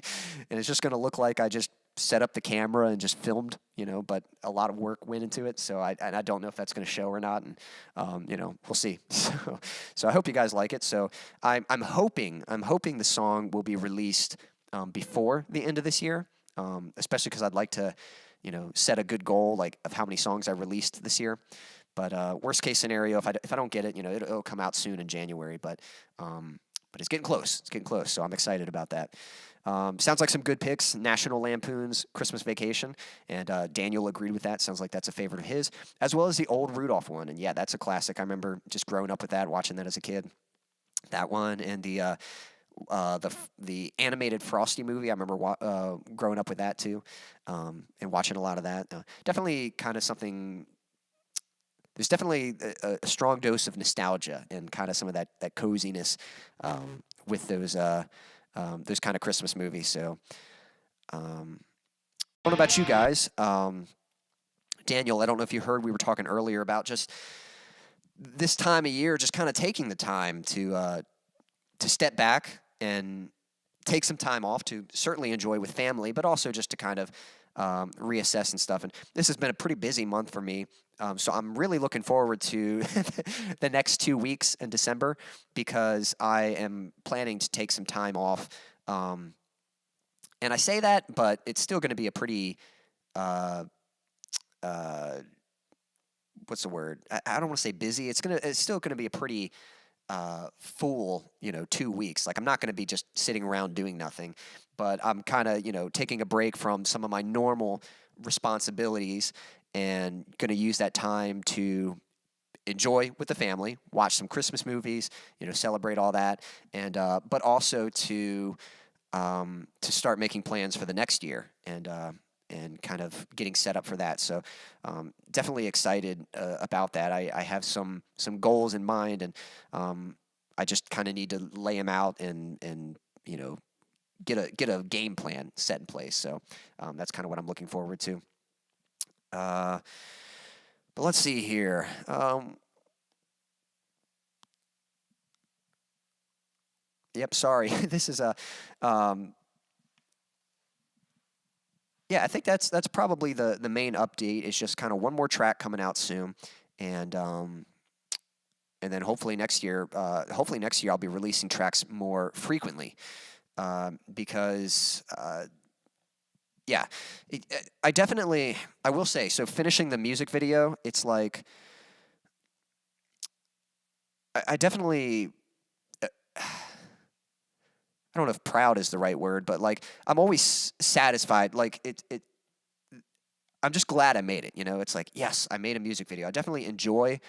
it's just going to look like I just set up the camera and just filmed, but a lot of work went into it. So I don't know if that's going to show or not. And, we'll see. So I hope you guys like it. So I'm hoping the song will be released before the end of this year, especially because I'd like to, set a good goal, like of how many songs I released this year. But worst case scenario, if I don't get it, it'll come out soon in January. But it's getting close. It's getting close. So I'm excited about that. Sounds like some good picks. National Lampoon's Christmas Vacation, and Daniel agreed with that. Sounds like that's a favorite of his, as well as the old Rudolph one. And yeah, that's a classic. I remember just growing up with that, watching that as a kid. That one and the animated Frosty movie. I remember growing up with that too, and watching a lot of that. Definitely kind of something. There's definitely a strong dose of nostalgia and kind of some of that coziness with those kind of Christmas movies. So, I don't know about you guys. Daniel, I don't know if you heard, we were talking earlier about just this time of year, just kind of taking the time to step back and take some time off to certainly enjoy with family, but also just to kind of reassess and stuff. And this has been a pretty busy month for me. So I'm really looking forward to the next 2 weeks in December because I am planning to take some time off. And I say that, but it's still going to be a pretty, what's the word? I don't want to say busy. It's still going to be a pretty full, 2 weeks. Like I'm not going to be just sitting around doing nothing, but I'm kind of, taking a break from some of my normal responsibilities and going to use that time to enjoy with the family, watch some Christmas movies, celebrate all that, and but also to start making plans for the next year and kind of getting set up for that. So definitely excited about that. I have some goals in mind, and I just kind of need to lay them out and get a game plan set in place. So that's kind of what I'm looking forward to. But let's see here. Yep, sorry. This is a yeah, I think that's probably the main update. It's just kind of one more track coming out soon, and then hopefully next year I'll be releasing tracks more frequently, because yeah, I will say, so finishing the music video, it's like I definitely. I don't know if proud is the right word, but like I'm always satisfied. Like I'm just glad I made it. It's like, yes, I made a music video. I definitely enjoy,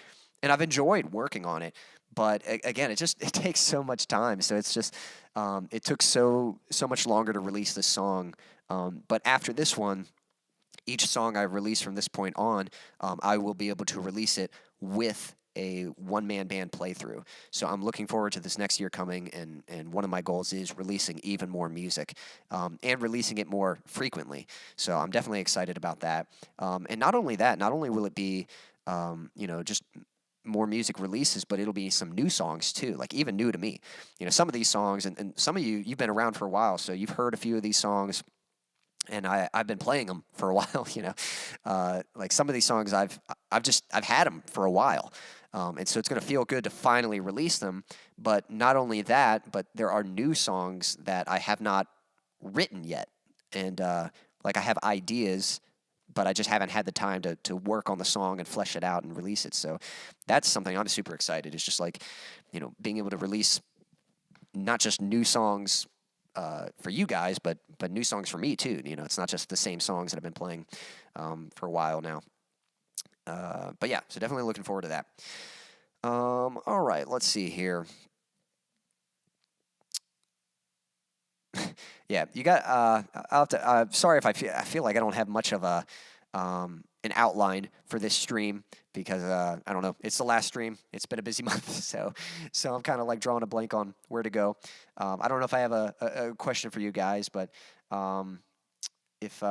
and I've enjoyed working on it. But again, it takes so much time. So it's just, it took so much longer to release this song. But after this one, each song I release from this point on, I will be able to release it with a one-man band playthrough. So I'm looking forward to this next year coming, and one of my goals is releasing even more music, and releasing it more frequently. So I'm definitely excited about that. And not only will it be, just more music releases, but it'll be some new songs too, like even new to me. Some of these songs, and some of you've been around for a while, so you've heard a few of these songs, and I've been playing them for a while. Like some of these songs I've had them for a while. And so it's going to feel good to finally release them. But not only that, but there are new songs that I have not written yet. And like I have ideas, but I just haven't had the time to work on the song and flesh it out and release it. So that's something I'm super excited. It's just like, being able to release not just new songs for you guys, but new songs for me too. It's not just the same songs that I've been playing for a while now. But yeah, so definitely looking forward to that. All right, let's see here. Yeah, you got. I'll have to. Sorry if I feel like I don't have much of an outline for this stream because I don't know. It's the last stream. It's been a busy month, so I'm kind of like drawing a blank on where to go. I don't know if I have a question for you guys, but if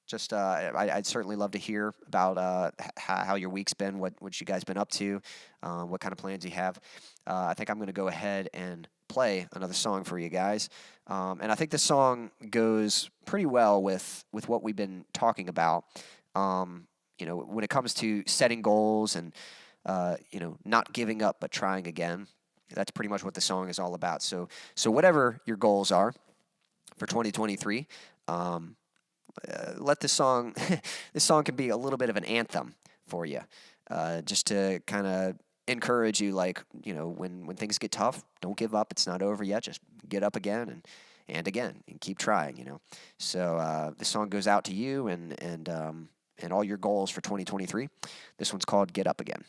just I'd certainly love to hear about how your week's been, what you guys been up to, what kind of plans you have. I think I'm going to go ahead and play another song for you guys. And I think this song goes pretty well with what we've been talking about. You know, when it comes to setting goals and, you know, not giving up but trying again. That's pretty much what the song is all about. So whatever your goals are for 2023, let this song, this song can be a little bit of an anthem for you, just to kind of encourage you, like, you know, when things get tough, don't give up. It's not over yet. Just get up again and again and keep trying, you know. So this song goes out to you and all your goals for 2023. This one's called Get Up Again.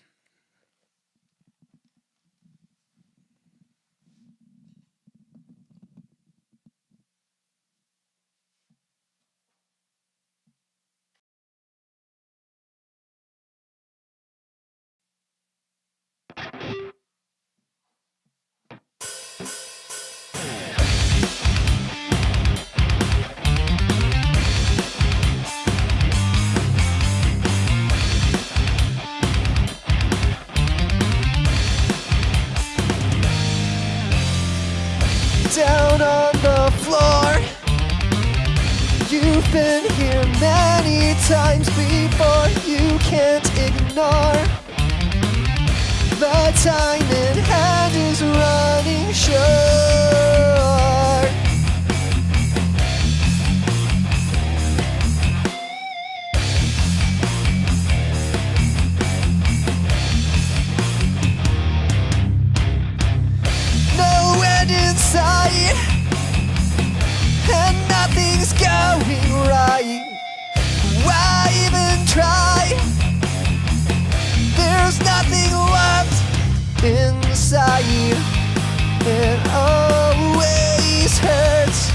Down on the floor, you've been here many times before. You can't ignore the time in hand is running short. No end in sight, and nothing's going right. Why even try? There's nothing left inside. It always hurts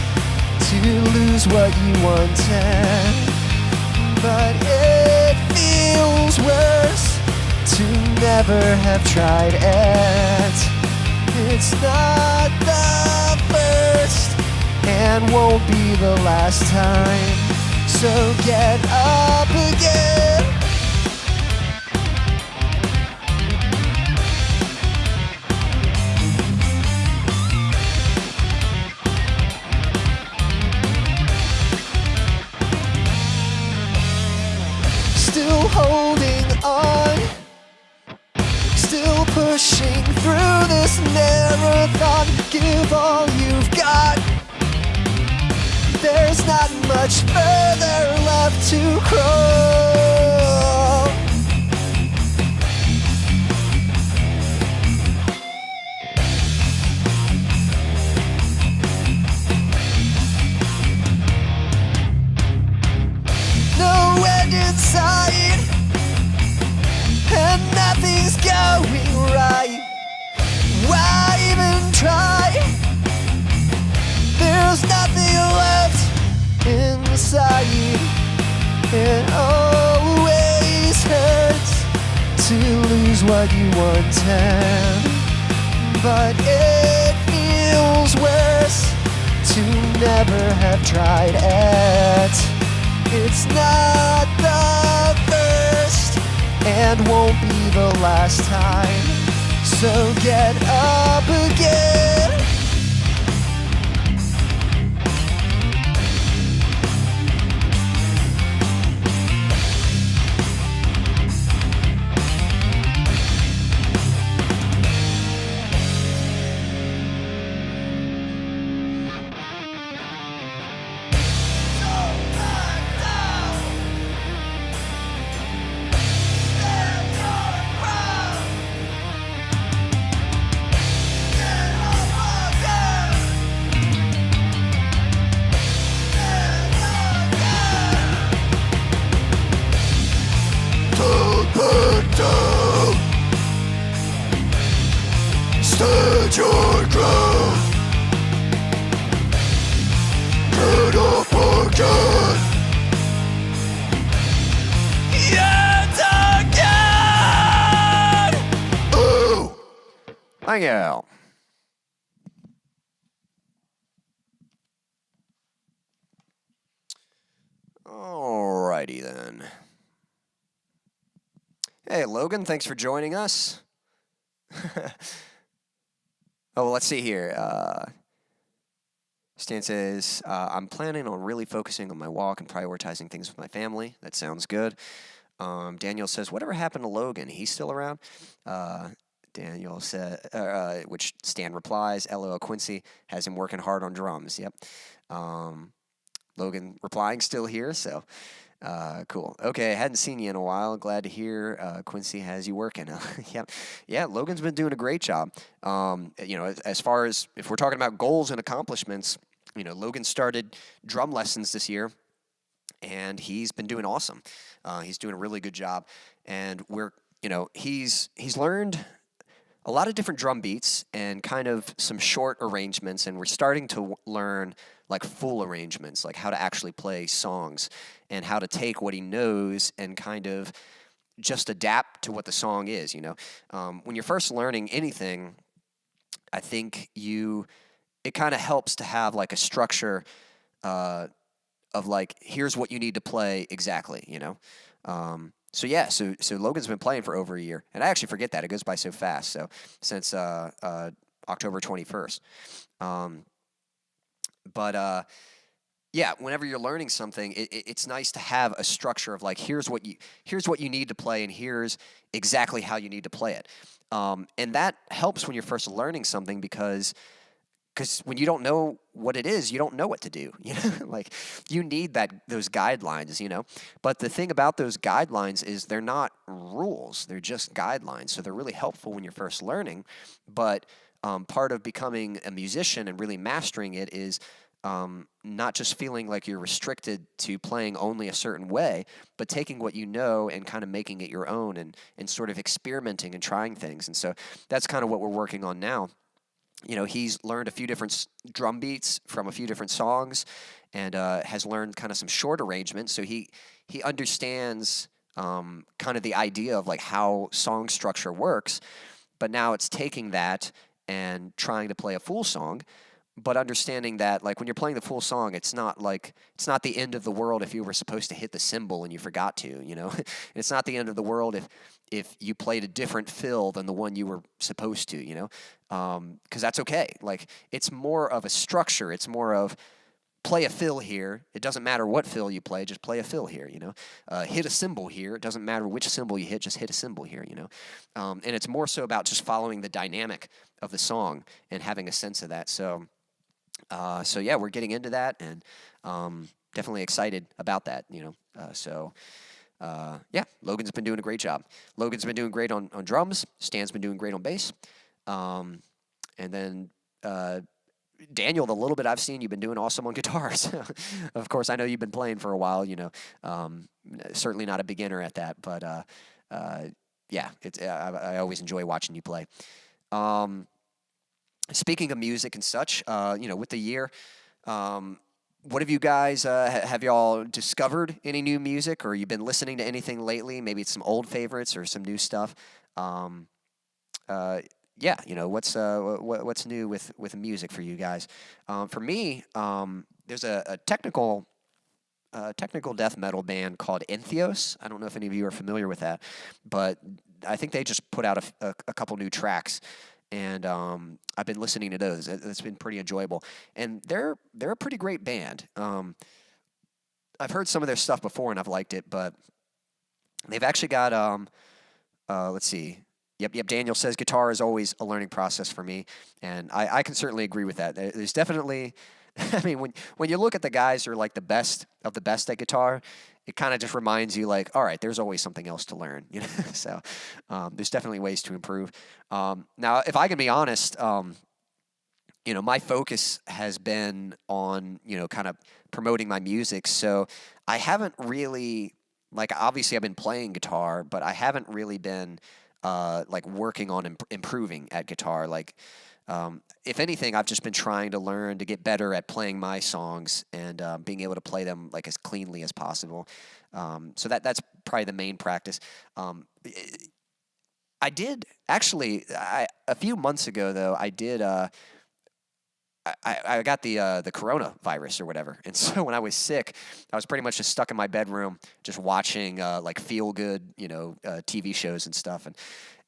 to lose what you wanted, but it feels worse to never have tried it. It's not the first and won't be the last time, so get up again. Still holding on, still pushing through this marathon. Give all you've got. There's not much further left to crawl. No end in sight, and nothing's going right. Why even try? There's nothing left inside. It always hurts to lose what you wanted, but it feels worse to never have tried it. It's not the first and won't be the last time, so get up again. Stand your ground. Get up again. Yet again. Oh. Thank you. Alrighty then. Hey, Logan, thanks for joining us. Oh, well, let's see here. Stan says, I'm planning on really focusing on my walk and prioritizing things with my family. That sounds good. Daniel says, whatever happened to Logan? He's still around? Daniel said, which Stan replies, LOL, Quincy has him working hard on drums. Yep. Logan replying, still here, so cool. Okay, hadn't seen you in a while. Glad to hear Quincy has you working. Yep. Yeah, Logan's been doing a great job. As far as if we're talking about goals and accomplishments, Logan started drum lessons this year, and he's been doing awesome. He's doing a really good job, and he's learned a lot of different drum beats and kind of some short arrangements, and we're starting to learn like full arrangements, like how to actually play songs and how to take what he knows and kind of just adapt to what the song is. When you're first learning anything, I think it kind of helps to have like a structure of like, here's what you need to play exactly, So Logan's been playing for over a year, and I actually forget that. It goes by so fast. So since October 21st. Whenever you're learning something, it's nice to have a structure of like, here's what you need to play, and here's exactly how you need to play it. And that helps when you're first learning something because when you don't know what it is, you don't know what to do. Like you need those guidelines. But the thing about those guidelines is they're not rules; they're just guidelines. So they're really helpful when you're first learning. But part of becoming a musician and really mastering it is not just feeling like you're restricted to playing only a certain way, but taking what you know and kind of making it your own and sort of experimenting and trying things. And so that's kind of what we're working on now. He's learned a few different drum beats from a few different songs and has learned kind of some short arrangements. So he understands kind of the idea of like how song structure works, but now it's taking that and trying to play a full song, but understanding that like when you're playing the full song, it's not the end of the world if you were supposed to hit the cymbal and you forgot to, It's not the end of the world if you played a different fill than the one you were supposed to, because that's okay. Like it's more of a structure. It's more of play a fill here. It doesn't matter what fill you play, just play a fill here, hit a cymbal here. It doesn't matter which cymbal you hit, just hit a cymbal here, and it's more so about just following the dynamic of the song and having a sense of that. So we're getting into that and definitely excited about that, Logan's been doing a great job. Logan's been doing great on drums. Stan's been doing great on bass. And then Daniel, the little bit I've seen, you've been doing awesome on guitars. Of course, I know you've been playing for a while, certainly not a beginner at that, but I always enjoy watching you play. Speaking of music and such, with the year, what have you guys, have y'all discovered any new music, or you been listening to anything lately? Maybe it's some old favorites or some new stuff. What's new with music for you guys? For me, there's a technical death metal band called Entheos. I don't know if any of you are familiar with that, but I think they just put out a couple new tracks. And I've been listening to those. It's been pretty enjoyable. And they're a pretty great band. I've heard some of their stuff before and I've liked it, but they've actually got, let's see. Yep, Daniel says guitar is always a learning process for me. And I can certainly agree with that. There's definitely, I mean, when you look at the guys who are like the best of the best at guitar, it kind of just reminds you like, all right, there's always something else to learn, So there's definitely ways to improve. Now, if I can be honest, my focus has been on, kind of promoting my music. So I haven't really, like, obviously I've been playing guitar, but I haven't really been, working on improving at guitar. Like, if anything, I've just been trying to learn to get better at playing my songs and being able to play them like as cleanly as possible. So that's probably the main practice. I did actually a few months ago though. I did. I got the coronavirus or whatever, and so when I was sick, I was pretty much just stuck in my bedroom, just watching like feel good, TV shows and stuff,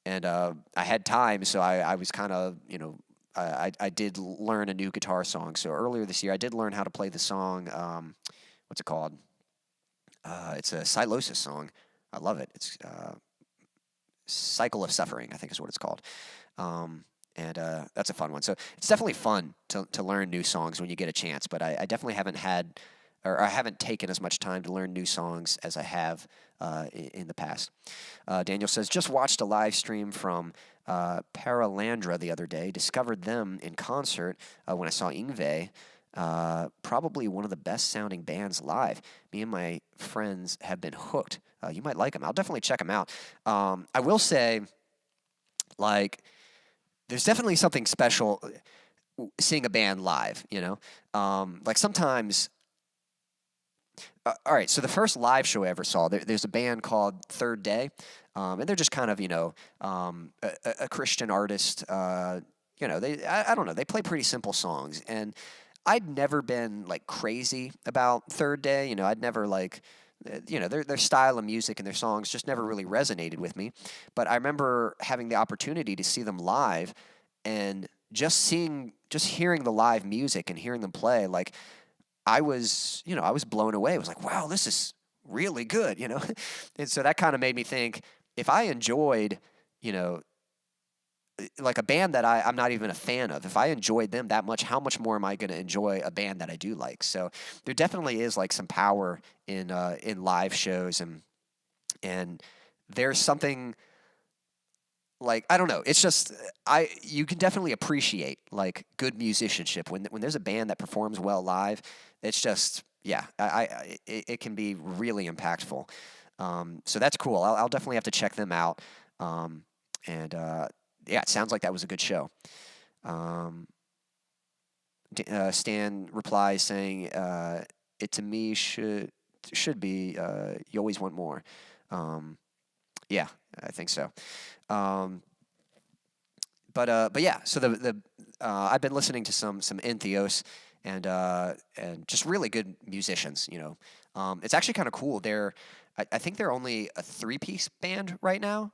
and I had time, so I was kind of I did learn a new guitar song. So earlier this year, I did learn how to play the song. What's it called? It's a Silosis song. I love it. It's Cycle of Suffering, I think is what it's called. And that's a fun one. So it's definitely fun to learn new songs when you get a chance. But I definitely haven't had, or I haven't taken as much time to learn new songs as I have in the past. Daniel says, just watched a live stream from Paralandra the other day. Discovered them in concert when I saw Yngwie. Probably one of the best sounding bands live. Me and my friends have been hooked. You might like them. I'll definitely check them out. I will say, like, there's definitely something special seeing a band live, you know? Like sometimes, all right, so the first live show I ever saw, there's a band called Third Day, and they're just kind of, you know, a Christian artist. You know, I don't know, they play pretty simple songs, and I'd never been, like, crazy about Third Day. You know, I'd never, like, you know, their style of music and their songs just never really resonated with me. But I remember having the opportunity to see them live and just hearing the live music and hearing them play, like, I was blown away. I was like, wow, this is really good, you know? And so that kind of made me think, if I enjoyed, you know, like a band that I'm not even a fan of, if I enjoyed them that much, how much more am I going to enjoy a band that I do like? So there definitely is like some power in live shows, and there's something, like, I don't know, it's just, you can definitely appreciate like good musicianship when there's a band that performs well live. It's just, yeah, it can be really impactful. So that's cool. I'll definitely have to check them out. And yeah, it sounds like that was a good show. Stan replies saying, "It to me should be. You always want more." Yeah, I think so. But yeah. So I've been listening to some Entheos and just really good musicians. You know, it's actually kind of cool. I think they're only a 3-piece band right now.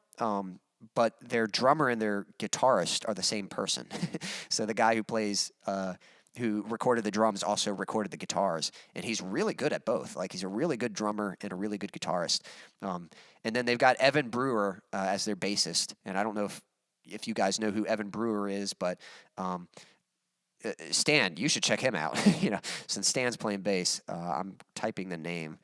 But their drummer and their guitarist are the same person. So the guy who recorded the drums also recorded the guitars, and he's really good at both. Like, he's a really good drummer and a really good guitarist. And then they've got Evan Brewer as their bassist, and I don't know if you guys know who Evan Brewer is, but Stan, you should check him out. You know, since Stan's playing bass, I'm typing the name.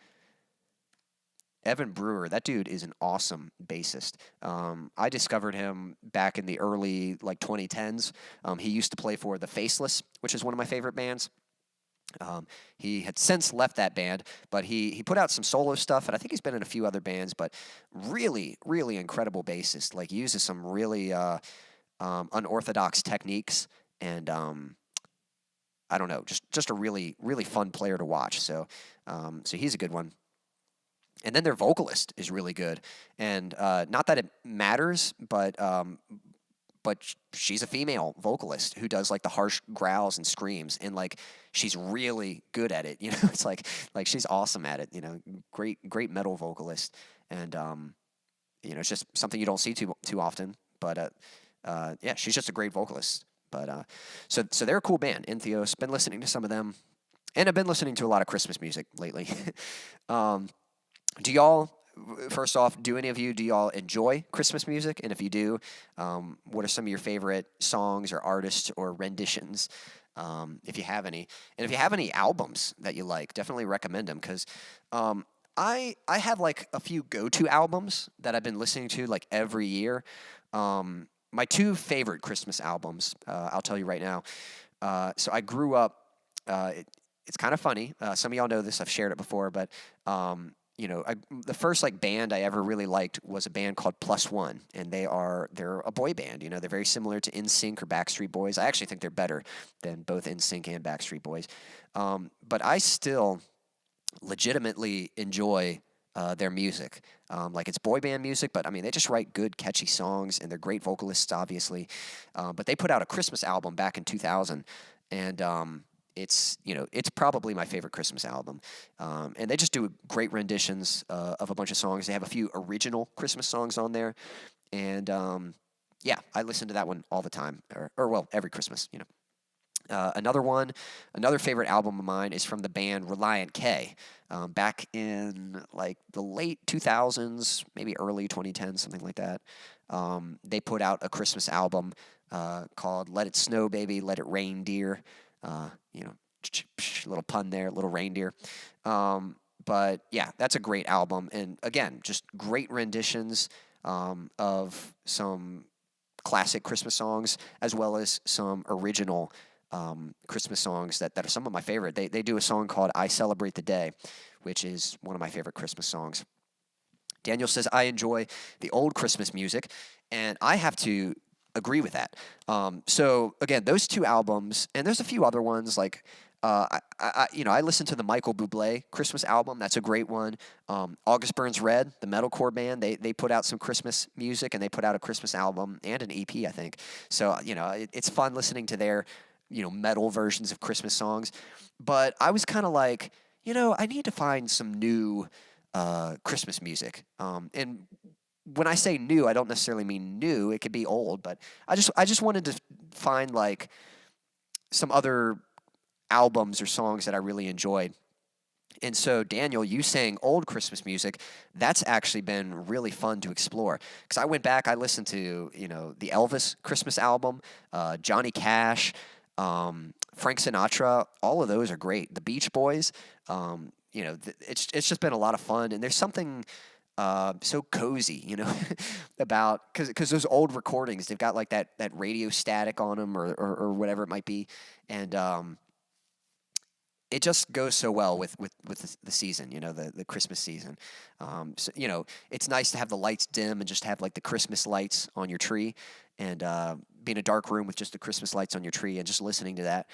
Evan Brewer, that dude is an awesome bassist. I discovered him back in the early, like, 2010s. He used to play for the Faceless, which is one of my favorite bands. He had since left that band, but he put out some solo stuff, and I think he's been in a few other bands, but really, really incredible bassist. Like, he uses some really unorthodox techniques, and I don't know, just a really, really fun player to watch. So he's a good one. And then their vocalist is really good, and not that it matters, but she's a female vocalist who does like the harsh growls and screams, and like she's really good at it. You know, it's like she's awesome at it. You know, great metal vocalist, and you know, it's just something you don't see too often. But yeah, she's just a great vocalist. But so they're a cool band. Entheos. Been listening to some of them, and I've been listening to a lot of Christmas music lately. Do y'all, first off, do y'all enjoy Christmas music? And if you do, what are some of your favorite songs or artists or renditions, if you have any? And if you have any albums that you like, definitely recommend them, because I have like a few go-to albums that I've been listening to like every year. My 2 favorite Christmas albums, I'll tell you right now. So I grew up, it's kind of funny. Some of y'all know this, I've shared it before, but you know, the first like band I ever really liked was a band called Plus One, and they're a boy band. You know, they're very similar to NSYNC or Backstreet Boys. I actually think they're better than both NSYNC and Backstreet Boys. But I still legitimately enjoy their music. Like, it's boy band music, but I mean, they just write good, catchy songs, and they're great vocalists, obviously. But they put out a Christmas album back in 2000, and it's probably my favorite Christmas album. And they just do great renditions of a bunch of songs. They have a few original Christmas songs on there. And yeah, I listen to that one all the time, or well, every Christmas, you know. Another favorite album of mine is from the band Relient K. Back in like the late 2000s, maybe early 2010s, something like that. They put out a Christmas album called "Let It Snow, Baby, Let It Rain, Dear." You know, little pun there, little reindeer. But yeah, that's a great album, and again, just great renditions of some classic Christmas songs as well as some original Christmas songs that are some of my favorite. They do a song called "I Celebrate the Day," which is one of my favorite Christmas songs. Daniel says, I enjoy the old Christmas music, and I have to agree with that. So again, those two albums, and there's a few other ones like I listened to the Michael Bublé Christmas album. That's a great one. August Burns Red, the metalcore band, they put out some Christmas music, and they put out a Christmas album and an EP, I think. So it's fun listening to their metal versions of Christmas songs. But I was kind of like, I need to find some new Christmas music. And when I say new, I don't necessarily mean new. It could be old, but I just wanted to find like some other albums or songs that I really enjoyed. And so, Daniel, you saying old Christmas music, that's actually been really fun to explore. Because I went back, I listened to, the Elvis Christmas album, Johnny Cash, Frank Sinatra, all of those are great. The Beach Boys, it's just been a lot of fun. And there's something so cozy, about, because those old recordings, they've got like that radio static on them or whatever it might be. And it just goes so well with the season, the Christmas season. So, it's nice to have the lights dim and just have like the Christmas lights on your tree, and be in a dark room with just the Christmas lights on your tree and just listening to that.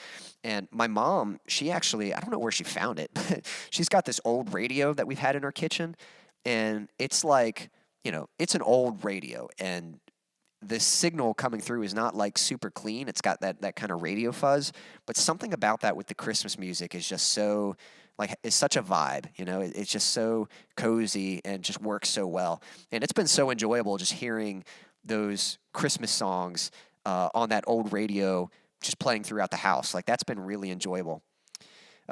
And my mom, she actually, I don't know where she found it, but she's got this old radio that we've had in our kitchen, and it's like, it's an old radio, and the signal coming through is not like super clean. It's got that kind of radio fuzz, but something about that with the Christmas music is just so like, it's such a vibe, it's just so cozy and just works so well. And it's been so enjoyable just hearing those Christmas songs on that old radio just playing throughout the house. Like, that's been really enjoyable.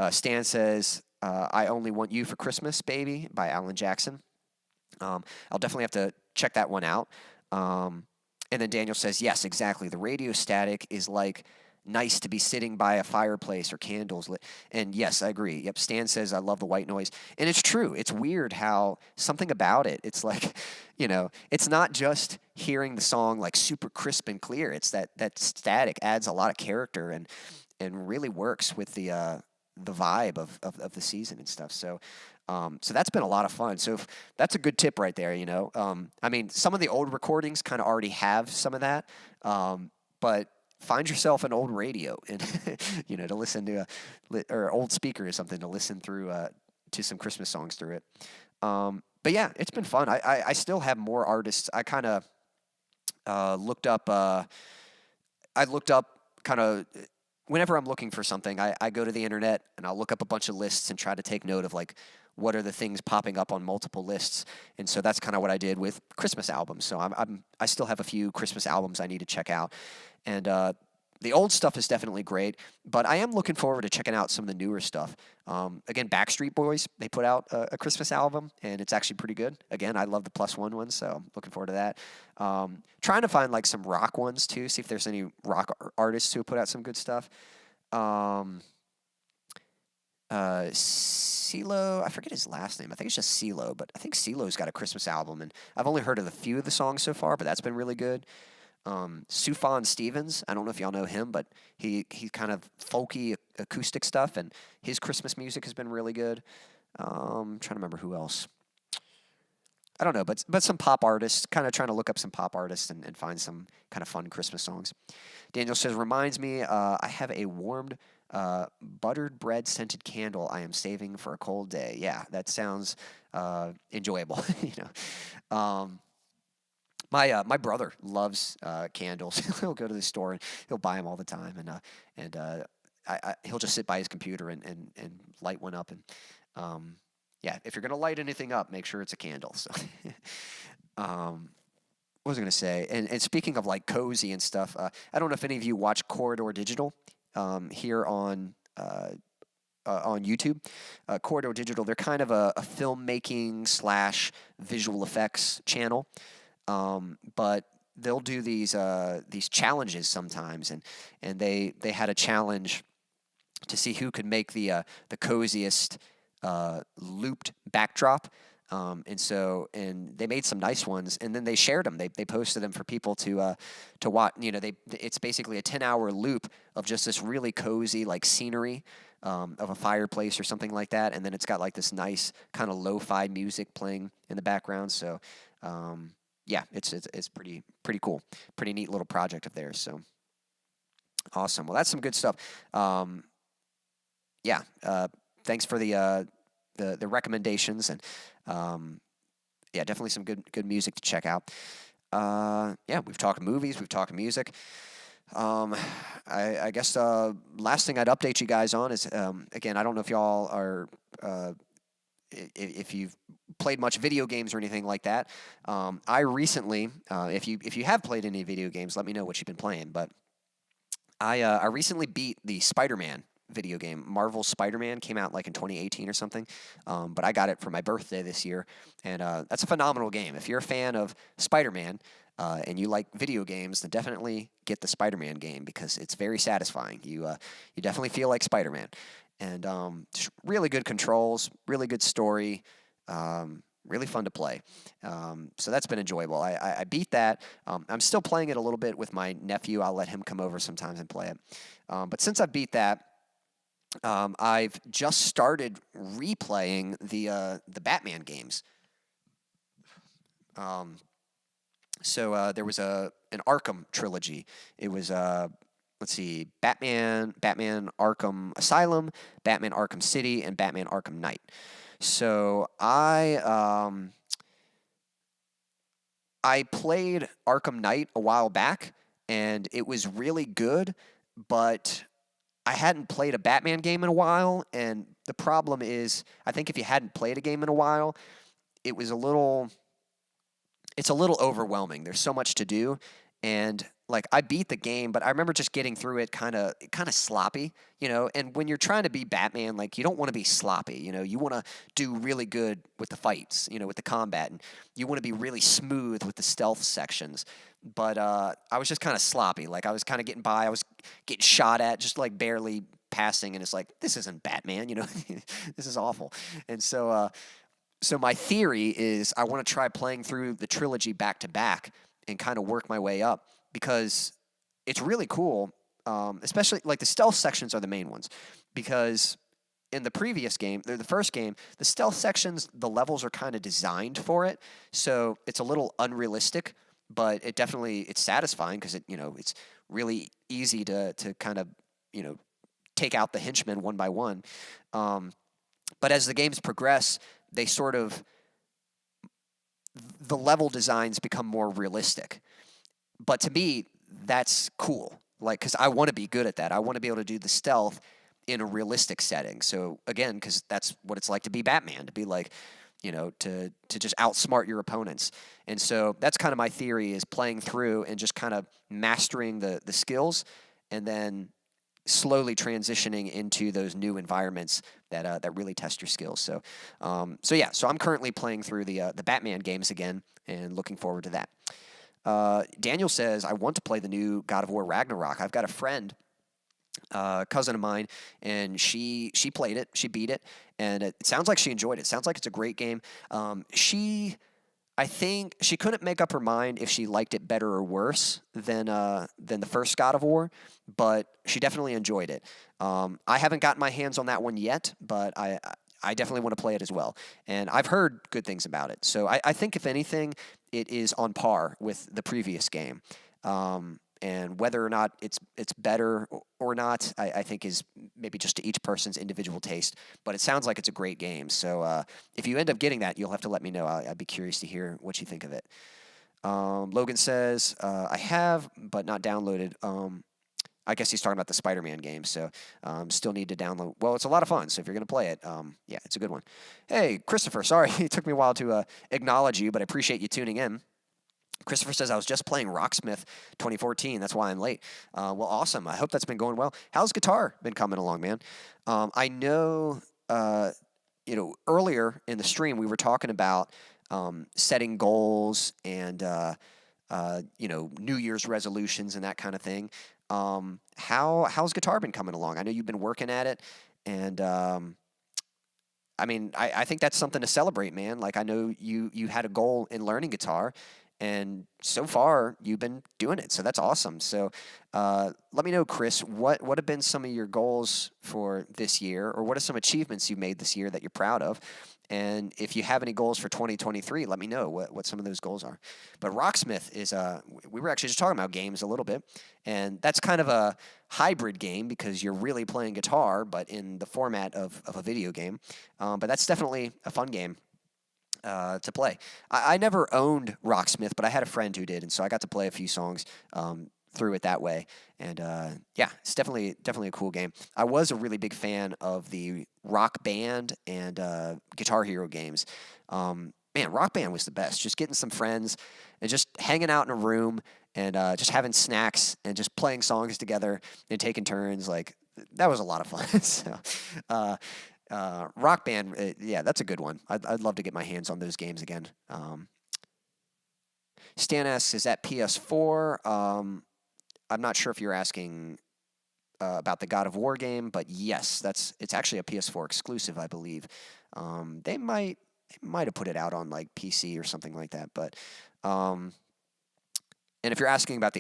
Stan says, I Only Want You for Christmas, Baby by Alan Jackson. I'll definitely have to check that one out. And then Daniel says, yes, exactly. The radio static is like nice to be sitting by a fireplace or candles lit. And yes, I agree. Yep, Stan says, I love the white noise. And it's true. It's weird how something about it, it's like, it's not just hearing the song like super crisp and clear. It's that static adds a lot of character and really works with the vibe of the season and stuff. So that's been a lot of fun. So that's a good tip right there, I mean, some of the old recordings kind of already have some of that, but find yourself an old radio and, to listen to or old speaker or something to listen through to some Christmas songs through it. But yeah, it's been fun. I still have more artists. I kind of looked up kind of, whenever I'm looking for something, I go to the internet and I'll look up a bunch of lists and try to take note of like what are the things popping up on multiple lists. And so that's kind of what I did with Christmas albums. So I still have a few Christmas albums I need to check out. And the old stuff is definitely great, but I am looking forward to checking out some of the newer stuff. Again, Backstreet Boys, they put out a Christmas album, and it's actually pretty good. Again, I love the +1 ones, so I'm looking forward to that. Trying to find like some rock ones too, see if there's any rock artists who put out some good stuff. CeeLo, I forget his last name. I think it's just CeeLo, but I think CeeLo's got a Christmas album, and I've only heard of a few of the songs so far, but that's been really good. Sufjan Stevens, I don't know if y'all know him, but he's kind of folky acoustic stuff, and his Christmas music has been really good. I'm trying to remember who else. I don't know, but some pop artists, kind of trying to look up some pop artists and find some kind of fun Christmas songs. Daniel says, reminds me, I have a warmed buttered bread scented candle I am saving for a cold day. Yeah, that sounds enjoyable. My brother loves candles. He'll go to the store and he'll buy them all the time, and he'll just sit by his computer and light one up. And yeah, if you're gonna light anything up, make sure it's a candle. So, what was I going to say? And speaking of like cozy and stuff, I don't know if any of you watch Corridor Digital here on YouTube. Corridor Digital, they're kind of a filmmaking slash visual effects channel, but they'll do these challenges sometimes, and they had a challenge to see who could make the coziest looped backdrop. And they made some nice ones, and then they shared them. They posted them for people to watch. It's basically a 10-hour loop of just this really cozy like scenery of a fireplace or something like that, and then it's got like this nice kind of lo-fi music playing in the background. So yeah, it's pretty cool, pretty neat little project of theirs. So awesome. Well, that's some good stuff. Yeah, thanks for the recommendations, and yeah, definitely some good music to check out. Yeah, we've talked movies, we've talked music. I guess last thing I'd update you guys on is again, I don't know if y'all are if you've played much video games or anything like that. I recently, if you have played any video games, let me know what you've been playing. But I recently beat the Spider-Man video game. Marvel's Spider-Man came out like in 2018 or something, but I got it for my birthday this year, and that's a phenomenal game. If you're a fan of Spider-Man and you like video games, then definitely get the Spider-Man game because it's very satisfying. You definitely feel like Spider-Man, and just really good controls, really good story, really fun to play. So that's been enjoyable. I beat that. I'm still playing it a little bit with my nephew. I'll let him come over sometimes and play it. But since I beat that, I've just started replaying the Batman games. So there was an Arkham trilogy. It was let's see, Batman Arkham Asylum, Batman Arkham City, and Batman Arkham Knight. So I played Arkham Knight a while back, and it was really good, but I hadn't played a Batman game in a while, and the problem is, I think if you hadn't played a game in a while, it's a little overwhelming. There's so much to do, and like I beat the game, but I remember just getting through it kind of sloppy, and when you're trying to be Batman, like you don't want to be sloppy, you want to do really good with the fights, with the combat, and you want to be really smooth with the stealth sections. But I was just kind of sloppy. Like I was kind of getting by. I was getting shot at, just like barely passing, and it's like, this isn't Batman, this is awful. And so my theory is I want to try playing through the trilogy back to back and kind of work my way up, because it's really cool, especially like the stealth sections are the main ones, because in the previous game, the first game, the stealth sections, the levels are kind of designed for it, so it's a little unrealistic, but it's satisfying because it's really easy to kind of take out the henchmen one by one. But as the games progress, they sort of, the level designs become more realistic. But to me, that's cool. Like, because I want to be good at that. I want to be able to do the stealth in a realistic setting. So again, because that's what it's like to be Batman, to be like, to just outsmart your opponents. And so that's kind of my theory, is playing through and just kind of mastering the skills, and then slowly transitioning into those new environments that really test your skills. So I'm currently playing through the Batman games again and looking forward to that. Daniel says, I want to play the new God of War Ragnarok. I've got a friend, cousin of mine, and she played it, she beat it, and it sounds like she enjoyed it. It sounds like it's a great game. I think she couldn't make up her mind if she liked it better or worse than the first God of War, but she definitely enjoyed it. I haven't gotten my hands on that one yet, but I definitely want to play it as well. And I've heard good things about it. So I think, if anything, it is on par with the previous game. And whether or not it's better or not, I think is maybe just to each person's individual taste. But it sounds like it's a great game. So if you end up getting that, you'll have to let me know. I'd be curious to hear what you think of it. Logan says, I have, but not downloaded. I guess he's talking about the Spider-Man game, so still need to download. Well, it's a lot of fun, so if you're going to play it, yeah, it's a good one. Hey, Christopher, sorry, it took me a while to acknowledge you, but I appreciate you tuning in. Christopher says, I was just playing Rocksmith 2014. That's why I'm late. Well, awesome. I hope that's been going well. How's guitar been coming along, man? I know, earlier in the stream, we were talking about setting goals and, New Year's resolutions and that kind of thing. How's guitar been coming along? I know you've been working at it, and I think that's something to celebrate, man. Like, I know you had a goal in learning guitar, and so far you've been doing it, so that's awesome. So let me know, Chris, what have been some of your goals for this year, or what are some achievements you made this year that you're proud of? And if you have any goals for 2023, let me know what some of those goals are. But Rocksmith is, we were actually just talking about games a little bit, and that's kind of a hybrid game because you're really playing guitar, but in the format of a video game. But that's definitely a fun game to play. I never owned Rocksmith, but I had a friend who did, and so I got to play a few songs through it that way. And it's definitely a cool game. I was a really big fan of the Rock Band and Guitar Hero games. Man, Rock Band was the best. Just getting some friends and just hanging out in a room and just having snacks and just playing songs together and taking turns. Like, that was a lot of fun. So, Rock Band, that's a good one. I'd love to get my hands on those games again. Stan asks, is that PS4? I'm not sure if you're asking about the God of War game, but yes, it's actually a PS4 exclusive, I believe. They might have put it out on like PC or something like that, but and if you're asking about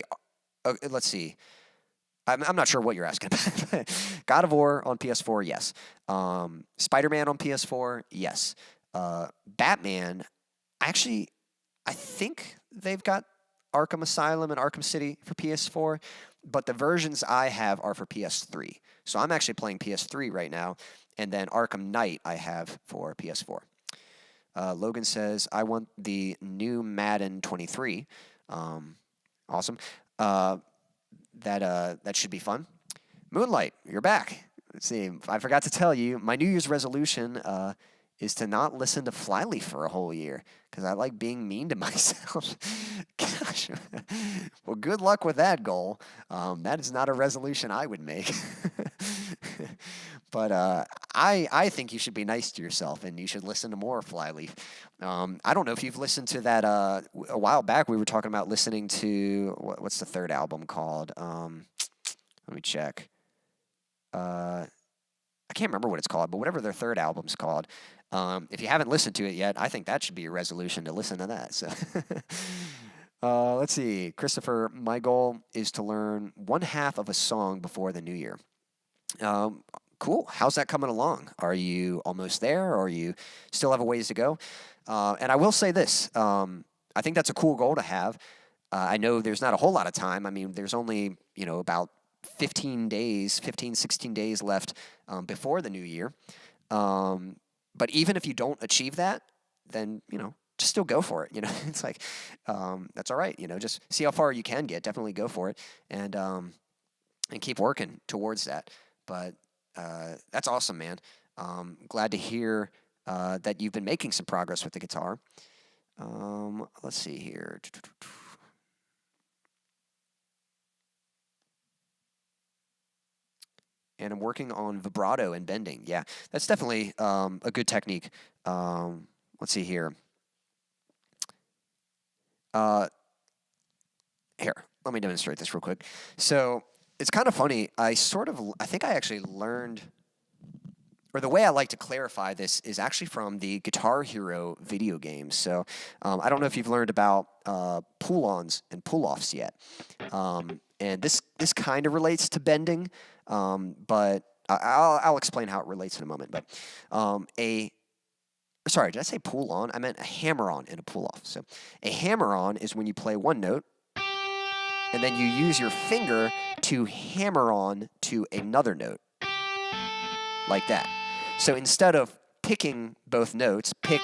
let's see. I'm not sure what you're asking about. God of War on PS4, yes. Spider-Man on PS4, yes. Batman, I think they've got Arkham Asylum and Arkham City for PS4, but the versions I have are for PS3. So I'm actually playing PS3 right now, and then Arkham Knight I have for PS4. Logan says, I want the new Madden 23. Awesome. That should be fun. Moonlight, you're back. Let's see. I forgot to tell you, my New Year's resolution is to not listen to Flyleaf for a whole year because I like being mean to myself. Gosh. Well, good luck with that goal. That is not a resolution I would make. But I think you should be nice to yourself and you should listen to more Flyleaf. I don't know if you've listened to that. A while back we were talking about listening to, what's the third album called? Let me check. I can't remember what it's called, but whatever their third album's called. If you haven't listened to it yet, I think that should be a resolution to listen to that. So, let's see. Christopher, my goal is to learn one half of a song before the new year. Cool. How's that coming along? Are you almost there, or you still have a ways to go? And I will say this. I think that's a cool goal to have. I know there's not a whole lot of time. I mean, there's only, about 16 days left before the new year. But even if you don't achieve that, then, just still go for it. It's like, that's all right. Just see how far you can get. Definitely go for it and keep working towards that. But that's awesome, man. Glad to hear that you've been making some progress with the guitar. Let's see here. And I'm working on vibrato and bending. Yeah, that's definitely a good technique. Let's see here. Here, let me demonstrate this real quick. So it's kind of funny. I think I actually learned, or the way I like to clarify this is actually from the Guitar Hero video games. So I don't know if you've learned about pull-ons and pull-offs yet. And this kind of relates to bending, but I'll explain how it relates in a moment. But sorry, did I say pull-on? I meant a hammer-on and a pull-off. So a hammer-on is when you play one note, and then you use your finger to hammer on to another note, like that. So instead of picking both notes, pick,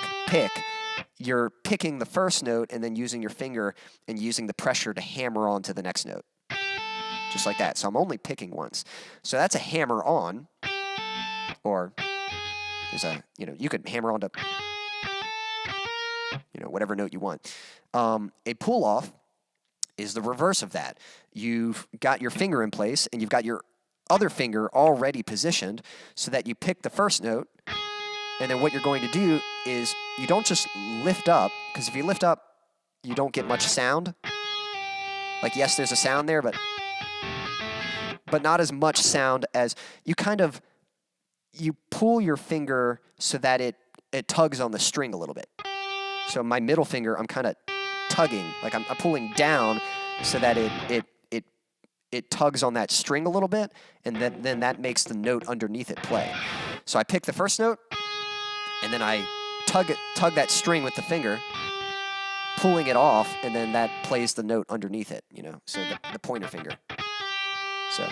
you're picking the first note and then using your finger and using the pressure to hammer on to the next note. Just like that. So I'm only picking once. So that's a hammer on, or there's you could hammer on to, whatever note you want. A pull-off is the reverse of that. You've got your finger in place, and you've got your other finger already positioned so that you pick the first note, and then what you're going to do is you don't just lift up, because if you lift up, you don't get much sound. Like, yes, there's a sound there, but not as much sound as you pull your finger so that it tugs on the string a little bit. So my middle finger, I'm kind of tugging, like I'm pulling down so that it tugs on that string a little bit, and then that makes the note underneath it play. So I pick the first note, and then I tug that string with the finger, pulling it off, and then that plays the note underneath it, so the pointer finger. So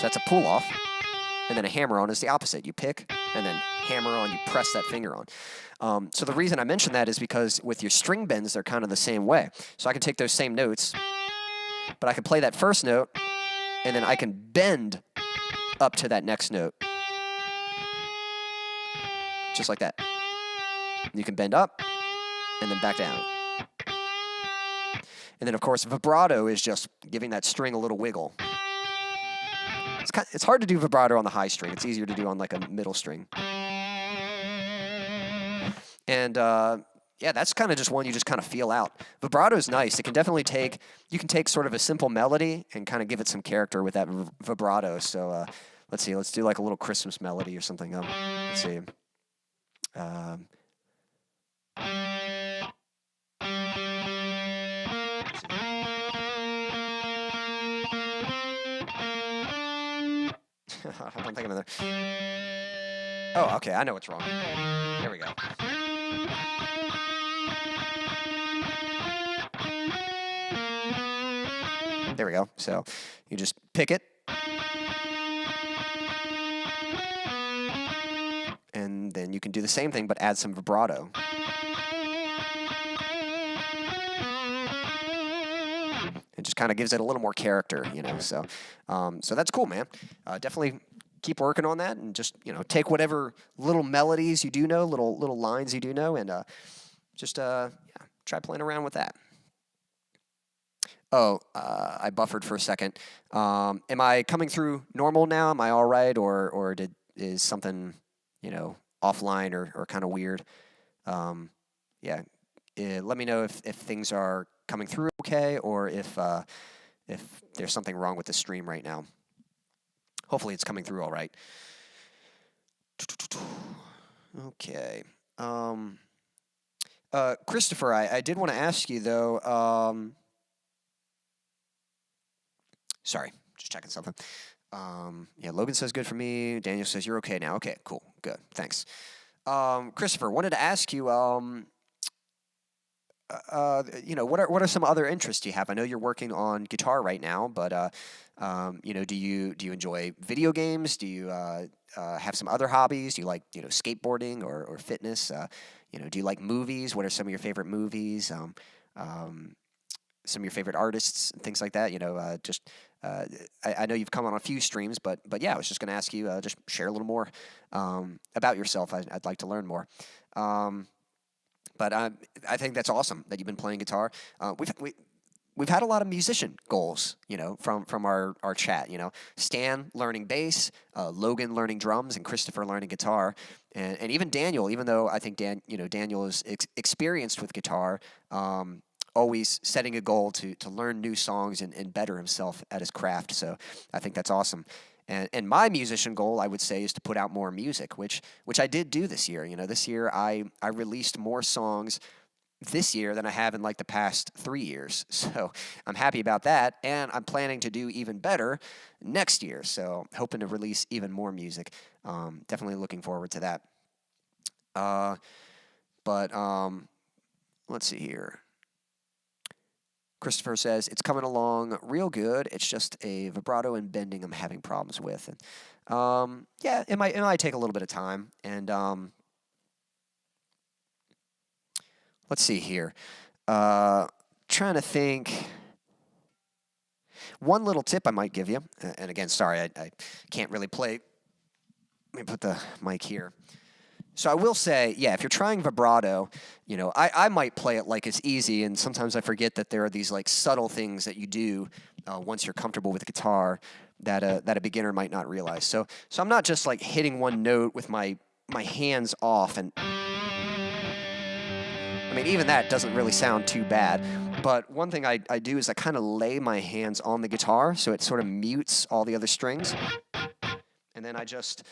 that's a pull-off, and then a hammer-on is the opposite. You pick, and then hammer-on, you press that finger on. So the reason I mention that is because with your string bends, they're kind of the same way. So I can take those same notes, but I can play that first note, and then I can bend up to that next note. Just like that. You can bend up, and then back down. And then, of course, vibrato is just giving that string a little wiggle. It's hard to do vibrato on the high string. It's easier to do on like a middle string. And yeah, that's kind of just one you just kind of feel out. Vibrato is nice. It can definitely you can take sort of a simple melody and kind of give it some character with that vibrato. So let's see, let's do like a little Christmas melody or something. Let's see. I don't think I'm in there. Oh, okay, I know what's wrong. There we go. There we go. So you just pick it. And then you can do the same thing, but add some vibrato. It just kind of gives it a little more character, So, so that's cool, man. Definitely keep working on that, and just take whatever little melodies you do know, little lines you do know, and just try playing around with that. Oh, I buffered for a second. Am I coming through normal now? Am I all right, or is something offline or kind of weird? Yeah, let me know if things are coming through okay, or if there's something wrong with the stream right now. Hopefully it's coming through all right. Okay. Christopher, I did want to ask you, though. Sorry, just checking something. Yeah, Logan says good for me. Daniel says you're okay now. Okay, cool, good, thanks. Christopher, wanted to ask you, what are some other interests you have? I know you're working on guitar right now, but do you enjoy video games? Do you have some other hobbies? Do you like skateboarding or fitness? Do you like movies? What are some of your favorite movies? Some of your favorite artists and things like that. I know you've come on a few streams, but yeah, I was just going to ask you just share a little more about yourself. I'd like to learn more. But I think that's awesome that you've been playing guitar. We've had a lot of musician goals, from our chat. Stan learning bass, Logan learning drums, and Christopher learning guitar, and even Daniel. Even though I think Daniel is experienced with guitar, always setting a goal to learn new songs and better himself at his craft. So I think that's awesome. And my musician goal, I would say, is to put out more music, which I did do this year. This year I released more songs this year than I have in like the past 3 years. So I'm happy about that, and I'm planning to do even better next year. So hoping to release even more music. Definitely looking forward to that. But let's see here. Christopher says, it's coming along real good. It's just a vibrato and bending I'm having problems with. And yeah, it might take a little bit of time. And let's see here. Trying to think. One little tip I might give you, and again, sorry, I can't really play. Let me put the mic here. So I will say, yeah, if you're trying vibrato, you know, I might play it like it's easy, and sometimes I forget that there are these like subtle things that you do once you're comfortable with the guitar that a beginner might not realize. So I'm not just like hitting one note with my hands off, and I mean even that doesn't really sound too bad. But one thing I do is I kind of lay my hands on the guitar so it sort of mutes all the other strings, and then I just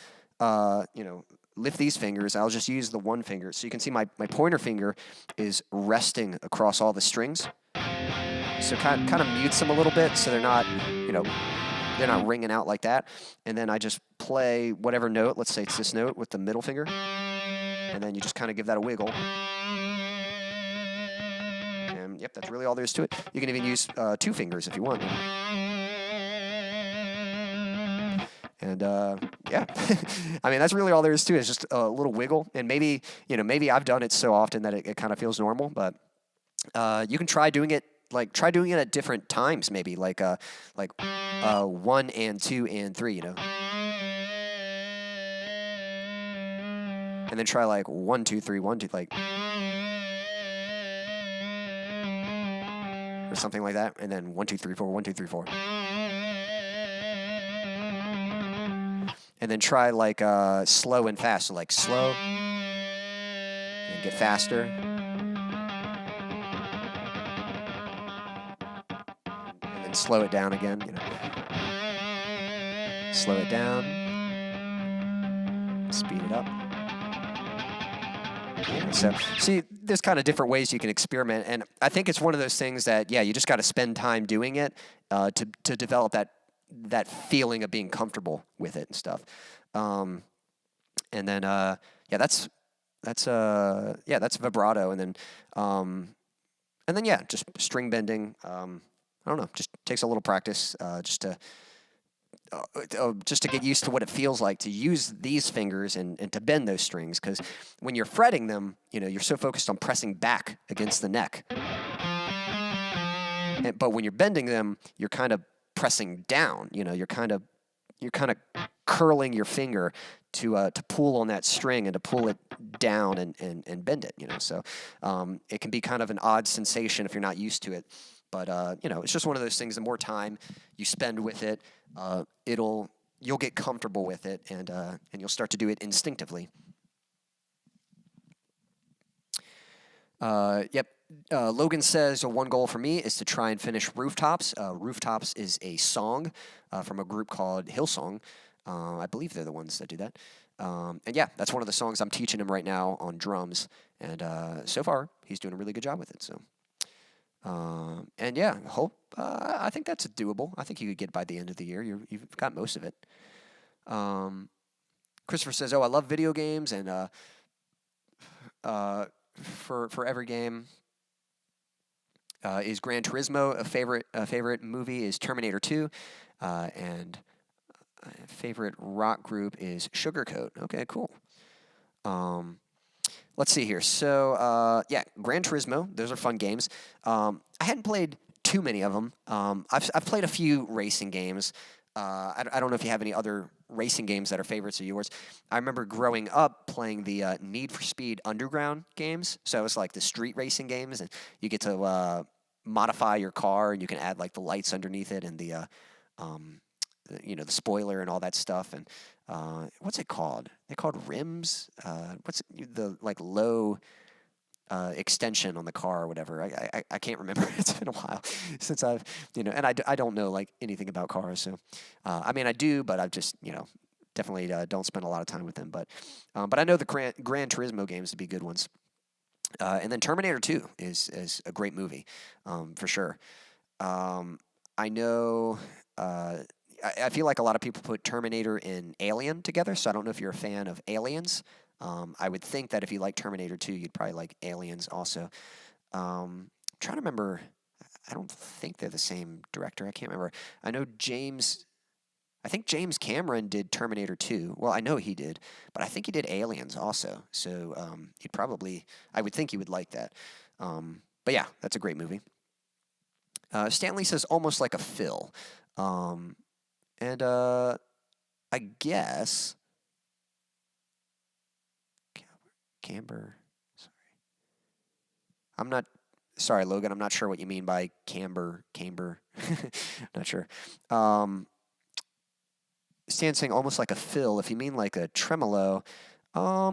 you know, lift these fingers. I'll just use the one finger. So you can see my pointer finger is resting across all the strings. So kind of mutes them a little bit so they're not, you know, they're not ringing out like that. And then I just play whatever note, let's say it's this note, with the middle finger. And then you just kind of give that a wiggle. And yep, that's really all there is to it. You can even use 2 fingers if you want. And yeah, I mean, that's really all there is to it. It's just a little wiggle. And maybe, you know, maybe I've done it so often that it kind of feels normal. But you can try doing it, try doing it at different times, maybe like 1 and 2 and 3, you know. And then try like 1, 2, 3, 1, 2, like, or something like that. And then 1, 2, 3, 4, 1, 2, 3, 4. And then try like slow and fast. So like slow and get faster. And then slow it down again, you know. Slow it down. Speed it up. So see, there's kind of different ways you can experiment. And I think it's one of those things that, yeah, you just got to spend time doing it to develop that feeling of being comfortable with it and stuff. And then yeah, that's vibrato. And then yeah, just string bending. I don't know, just takes a little practice just to get used to what it feels like to use these fingers and to bend those strings, because when you're fretting them, you know, you're so focused on pressing back against the neck. But when you're bending them, you're kind of pressing down. You know, you're kind of curling your finger to pull on that string and to pull it down and bend it. You know, so it can be kind of an odd sensation if you're not used to it. But you know, it's just one of those things. The more time you spend with it, you'll get comfortable with it, and you'll start to do it instinctively. Yep. Logan says, one goal for me is to try and finish Rooftops. Rooftops is a song from a group called Hillsong. I believe they're the ones that do that. And yeah, that's one of the songs I'm teaching him right now on drums. And so far, he's doing a really good job with it. So, and yeah, I think that's doable. I think you could get by the end of the year. You've got most of it. Christopher says, I love video games, and for every game. Is Gran Turismo a favorite movie? Is Terminator 2, and favorite rock group is Sugarcoat. Okay, cool. Let's see here. So yeah, Gran Turismo. Those are fun games. I hadn't played too many of them. I've played a few racing games. I don't know if you have any other racing games that are favorites of yours. I remember growing up playing the Need for Speed Underground games. So it's like the street racing games, and you get to modify your car, and you can add like the lights underneath it and the the spoiler and all that stuff. And what's it called? They're called rims. What's the like low extension on the car or whatever. I can't remember. It's been a while since I've, and I don't know like anything about cars. So, I mean, I do, but I've just, definitely don't spend a lot of time with them. But I know the Gran Turismo games to be good ones. And then Terminator 2 is a great movie, for sure. I know, I feel like a lot of people put Terminator and Alien together, so I don't know if you're a fan of Aliens. I would think that if you like Terminator 2, you'd probably like Aliens also. I'm trying to remember. I don't think they're the same director. I can't remember. I know I think James Cameron did Terminator 2. Well, I know he did, but I think he did Aliens also. So I would think he would like that. But yeah, that's a great movie. Stanley says almost like a Phil. I guess camber. Sorry, Logan, I'm not sure what you mean by camber. Not sure. Stan's saying almost like a fill. If you mean like a tremolo, I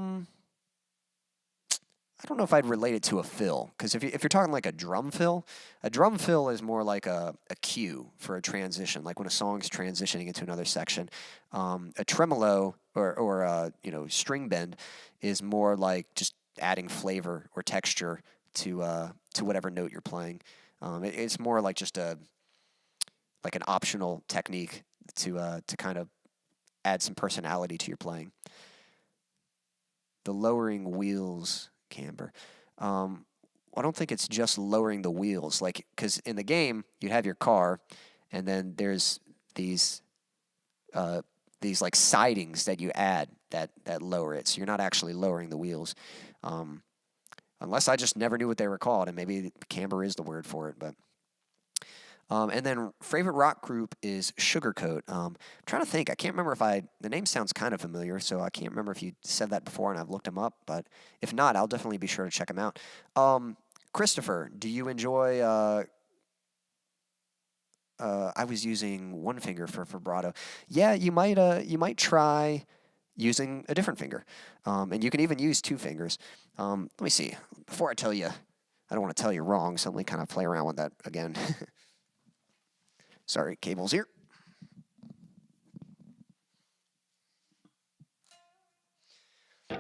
don't know if I'd relate it to a fill, because if you're talking like a drum fill is more like a cue for a transition, like when a song's transitioning into another section. A tremolo or a string bend is more like just adding flavor or texture to whatever note you're playing. It's more like just an optional technique to kind of add some personality to your playing. The lowering wheels camber. I don't think it's just lowering the wheels, because in the game you have your car, and then there's these like sidings that you add that lower it. So you're not actually lowering the wheels, unless I just never knew what they were called, and maybe camber is the word for it. But and then favorite rock group is Sugarcoat. I'm trying to think. I can't remember the name sounds kind of familiar, so I can't remember if you said that before and I've looked them up. But if not, I'll definitely be sure to check them out. Christopher, do you enjoy? I was using one finger for vibrato. Yeah, you might try using a different finger, and you can even use two fingers. Let me see. Before I tell you, I don't want to tell you wrong, so let me kind of play around with that again. Sorry, cables here.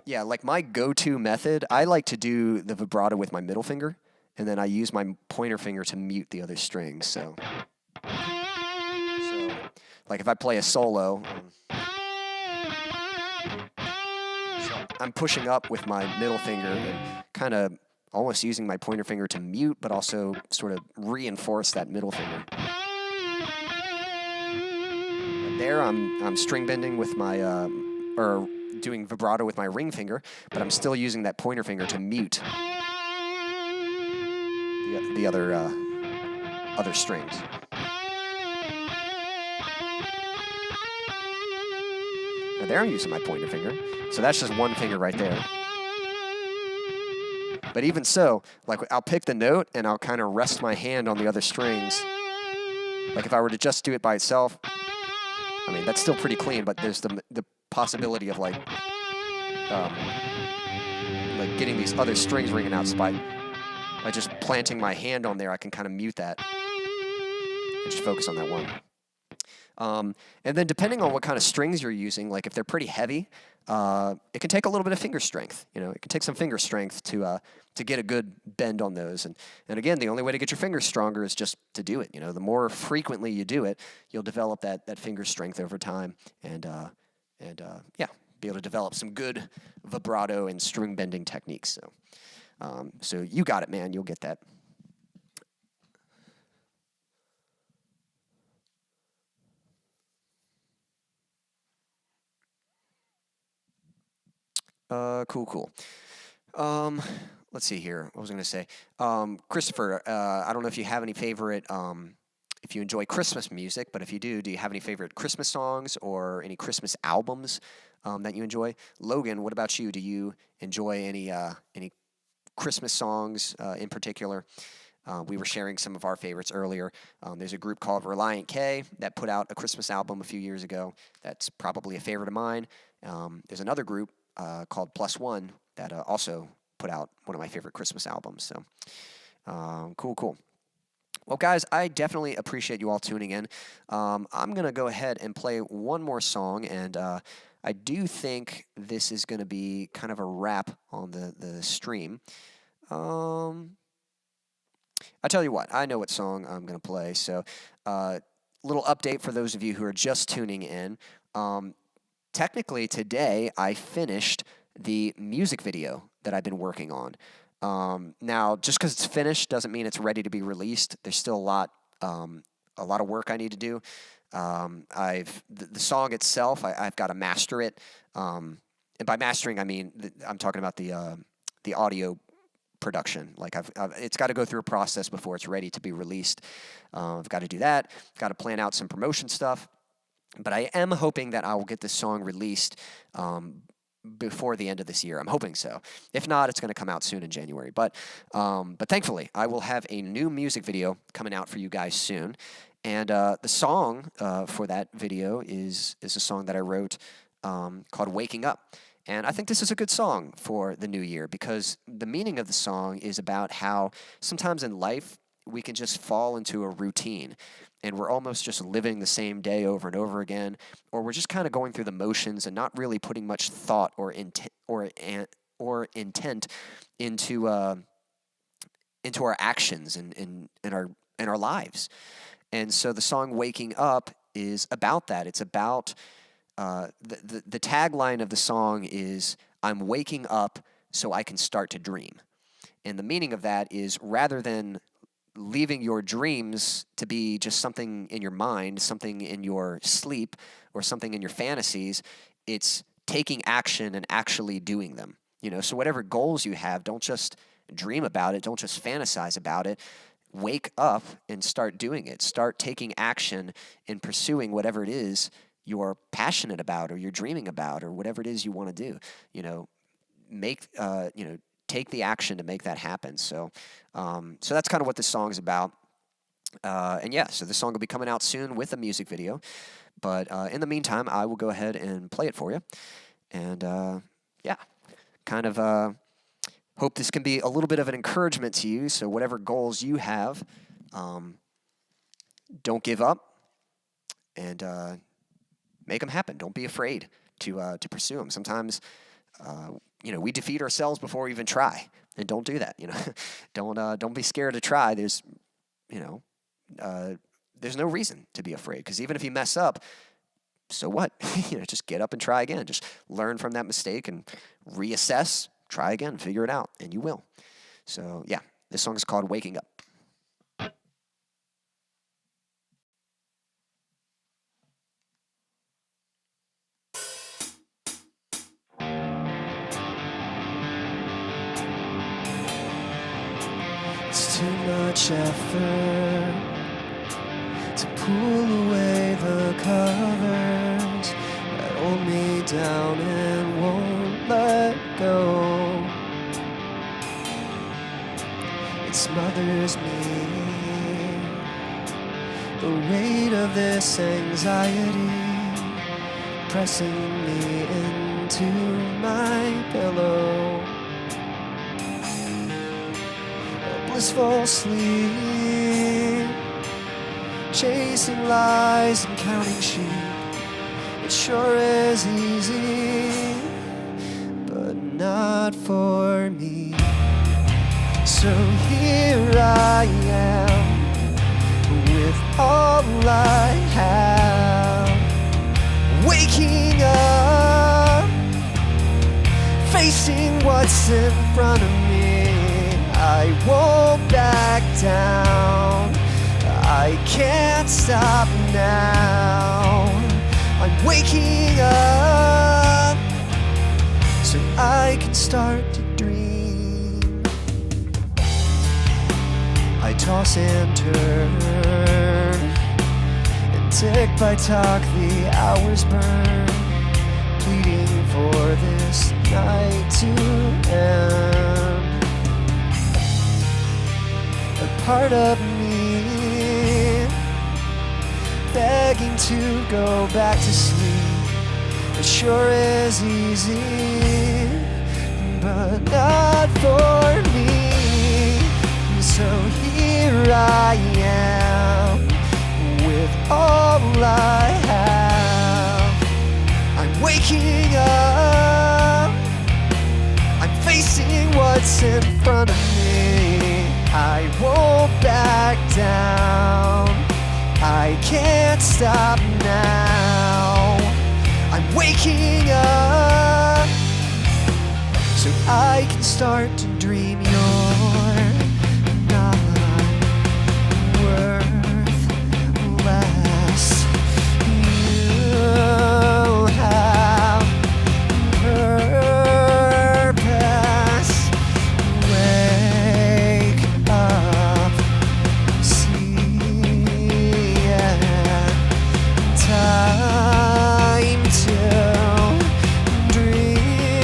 Yeah, like my go-to method, I like to do the vibrato with my middle finger, and then I use my pointer finger to mute the other strings. So like if I play a solo, I'm pushing up with my middle finger and kind of almost using my pointer finger to mute, but also sort of reinforce that middle finger. There, I'm string bending with my, or doing vibrato with my ring finger, but I'm still using that pointer finger to mute the other strings. Now there I'm using my pointer finger, so that's just one finger right there. But even so, like I'll pick the note and I'll kind of rest my hand on the other strings. Like if I were to just do it by itself, I mean, that's still pretty clean, but there's the possibility of like getting these other strings ringing out. So by just planting my hand on there, I can kind of mute that and just focus on that one. And then depending on what kind of strings you're using, like if they're pretty heavy, it can take a little bit of finger strength. It can take some finger strength to get a good bend on those. And again, the only way to get your fingers stronger is just to do it. The more frequently you do it, you'll develop that finger strength over time, and be able to develop some good vibrato and string bending techniques. So you got it, man. You'll get that. Cool. Let's see here. What was I going to say? Christopher, I don't know if you have any favorite, if you enjoy Christmas music, but if you do you have any favorite Christmas songs or any Christmas albums that you enjoy? Logan, what about you? Do you enjoy any Christmas songs in particular? We were sharing some of our favorites earlier. There's a group called Relient K that put out a Christmas album a few years ago. That's probably a favorite of mine. There's another group called Plus One that also put out one of my favorite Christmas albums. So, cool. Well, guys, I definitely appreciate you all tuning in. I'm going to go ahead and play one more song, and I do think this is going to be kind of a wrap on the stream. I tell you what, I know what song I'm going to play. So, little update for those of you who are just tuning in. Technically, today I finished the music video that I've been working on. Now, just because it's finished doesn't mean it's ready to be released. There's still a lot of work I need to do. The song itself, I've got to master it. And by mastering, I mean I'm talking about the audio production. Like it's got to go through a process before it's ready to be released. I've got to do that. Got to plan out some promotion stuff. But I am hoping that I will get this song released before the end of this year. I'm hoping so. If not, it's going to come out soon in January. But thankfully, I will have a new music video coming out for you guys soon. And the song for that video is a song that I wrote called Waking Up. And I think this is a good song for the new year because the meaning of the song is about how sometimes in life we can just fall into a routine and we're almost just living the same day over and over again, or we're just kind of going through the motions and not really putting much thought or intent into our actions and in our lives. And so the song Waking Up is about that. It's about the tagline of the song is, I'm waking up so I can start to dream. And the meaning of that is rather than leaving your dreams to be just something in your mind, something in your sleep, or something in your fantasies, it's taking action and actually doing them. So whatever goals you have, don't just dream about it, don't just fantasize about it. Wake up and start doing it. Start taking action in pursuing whatever it is you're passionate about or you're dreaming about or whatever it is you want to do. Take the action to make that happen. So that's kind of what this song is about. So this song will be coming out soon with a music video. But in the meantime, I will go ahead and play it for you. And hope this can be a little bit of an encouragement to you. So whatever goals you have, don't give up and make them happen. Don't be afraid to pursue them. Sometimes, we defeat ourselves before we even try, and don't do that. Don't be scared to try. There's no reason to be afraid because even if you mess up, so what? Just get up and try again. Just learn from that mistake and reassess. Try again. Figure it out, and you will. So yeah, this song is called "Waking Up." It's too much effort to pull away the covers that hold me down and won't let go. It smothers me, the weight of this anxiety pressing me into my pillow. Blissful sleep, chasing lies and counting sheep. It sure is easy, but not for me. So here I am, with all I have, waking up, facing what's in front of me. I won't back down, I can't stop now. I'm waking up so I can start to dream. I toss and turn, and tick by talk the hours burn, pleading for this night to end. A part of me begging to go back to sleep. It sure is easy, but not for me. So here I am, with all I have. I'm waking up, I'm facing what's in front of me. I won't back down, I can't stop now. I'm waking up so I can start to dream. You're not worth less. You have purpose. Wake up, see it. Time to dream.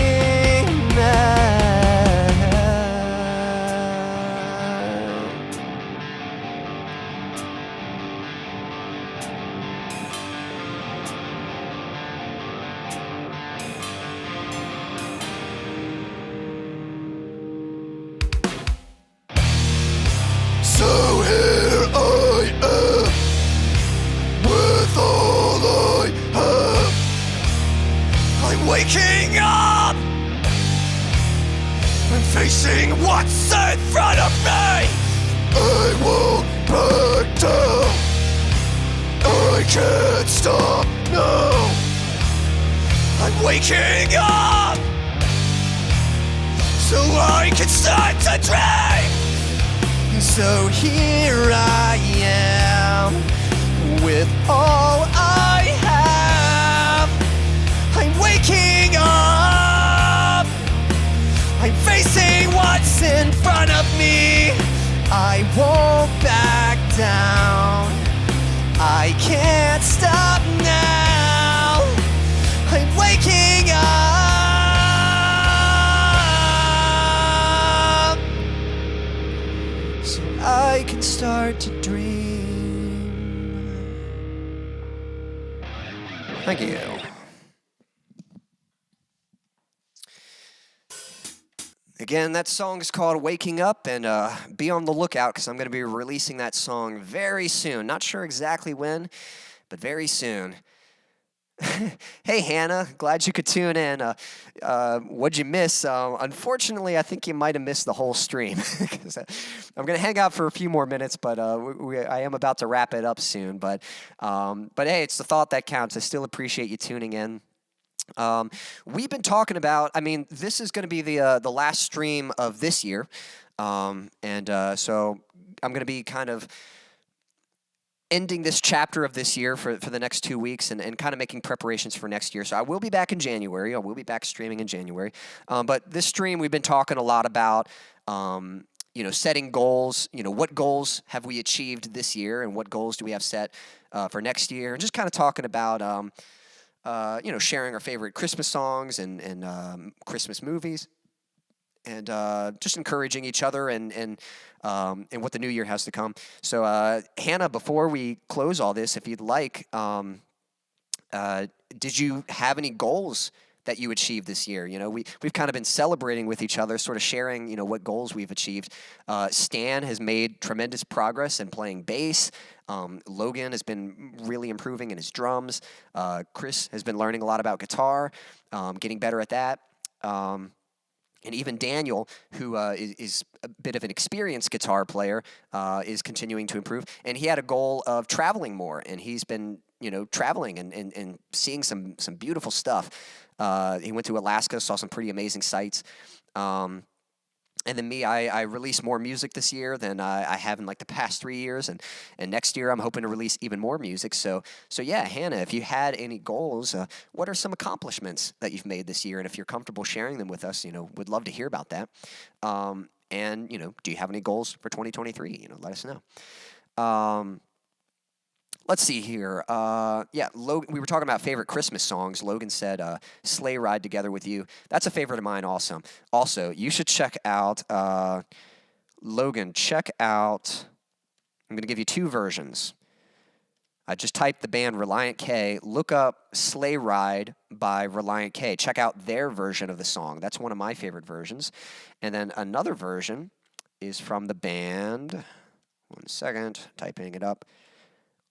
I'm facing what's in front of me. I won't back down. I can't stop now. I'm waking up so I can start to dream. So here I am with all I have. I'm waking up. I'm facing what's in front of me. I won't back down. I can't stop now. I'm waking up so I can start to dream. Thank you. Again, that song is called Waking Up, and be on the lookout because I'm going to be releasing that song very soon. Not sure exactly when, but very soon. Hey, Hannah, glad you could tune in. What'd you miss? Unfortunately, I think you might have missed the whole stream. I'm going to hang out for a few more minutes, but I am about to wrap it up soon. But hey, it's the thought that counts. I still appreciate you tuning in. We've been talking about, I mean, this is going to be the last stream of this year. So I'm going to be kind of ending this chapter of this year for the next 2 weeks and kind of making preparations for next year. So I will be back in January. I will be back streaming in January. But this stream, we've been talking a lot about, setting goals. What goals have we achieved this year and what goals do we have set for next year? And just kind of talking about, sharing our favorite Christmas songs and Christmas movies, and just encouraging each other and what the new year has to come. So, Hannah, before we close all this, if you'd like, did you have any goals that you achieved this year? We've kind of been celebrating with each other, sort of sharing, what goals we've achieved. Stan has made tremendous progress in playing bass. Logan has been really improving in his drums. Chris has been learning a lot about guitar, getting better at that. And even Daniel, who is a bit of an experienced guitar player, is continuing to improve. And he had a goal of traveling more, and he's been, traveling and seeing some beautiful stuff. He went to Alaska, saw some pretty amazing sights. And then me, I released more music this year than I have in like the past 3 years, and next year I'm hoping to release even more music. So yeah, Hannah, if you had any goals, what are some accomplishments that you've made this year? And if you're comfortable sharing them with us, we'd love to hear about that. And do you have any goals for 2023? Let us know. Let's see here. Logan, we were talking about favorite Christmas songs. Logan said Sleigh Ride Together With You. That's a favorite of mine also. Also, you should check out, Logan, check out, I'm going to give you 2 versions. I just typed the band Relient K. Look up Sleigh Ride by Relient K. Check out their version of the song. That's one of my favorite versions. And then another version is from the band, one second, typing it up,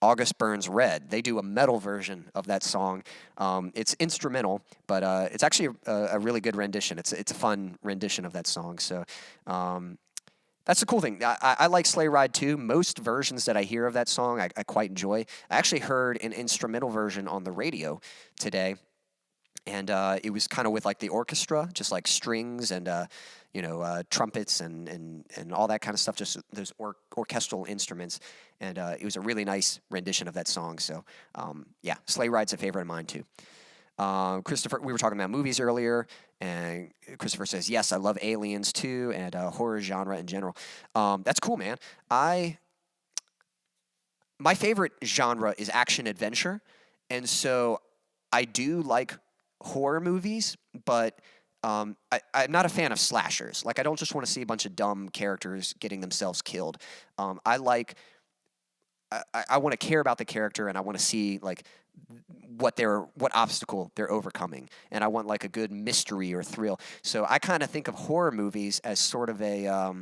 August Burns Red. They do a metal version of that song. It's instrumental, but it's actually a really good rendition. It's a fun rendition of that song. So that's the cool thing. I like Sleigh Ride too. Most versions that I hear of that song, I quite enjoy. I actually heard an instrumental version on the radio today, and it was kind of with like the orchestra, just like strings and trumpets and all that kind of stuff, just those orchestral instruments. And it was a really nice rendition of that song. So, Sleigh Ride's a favorite of mine, too. Christopher, we were talking about movies earlier, and Christopher says, yes, I love aliens, too, and horror genre in general. That's cool, man. My favorite genre is action-adventure, and so I do like horror movies, but I'm not a fan of slashers. Like, I don't just want to see a bunch of dumb characters getting themselves killed. I want to care about the character, and I want to see like what obstacle they're overcoming, and I want like a good mystery or thrill. So I kind of think of horror movies as sort of a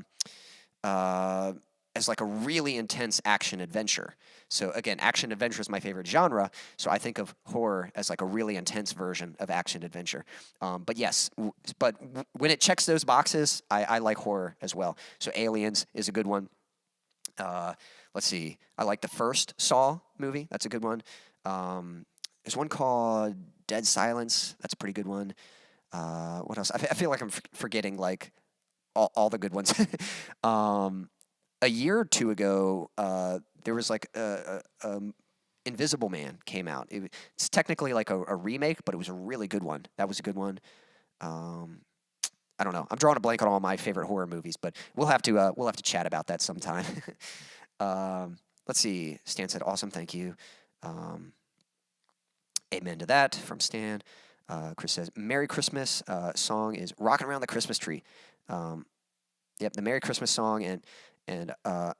as like a really intense action adventure. So again, action adventure is my favorite genre, so I think of horror as like a really intense version of action adventure. But yes, when it checks those boxes, I like horror as well. So Aliens is a good one. Let's see, I like the first Saw movie. That's a good one. There's one called Dead Silence. That's a pretty good one. What else? I feel like I'm forgetting like all the good ones. A year or two ago, there was like Invisible Man came out. It's technically like a remake, but it was a really good one. That was a good one. I don't know. I'm drawing a blank on all my favorite horror movies, but we'll have to chat about that sometime. Let's see. Stan said, "Awesome, thank you." Amen to that from Stan. Chris says, "Merry Christmas." Song is "Rockin' Around the Christmas Tree." Yep, the Merry Christmas song and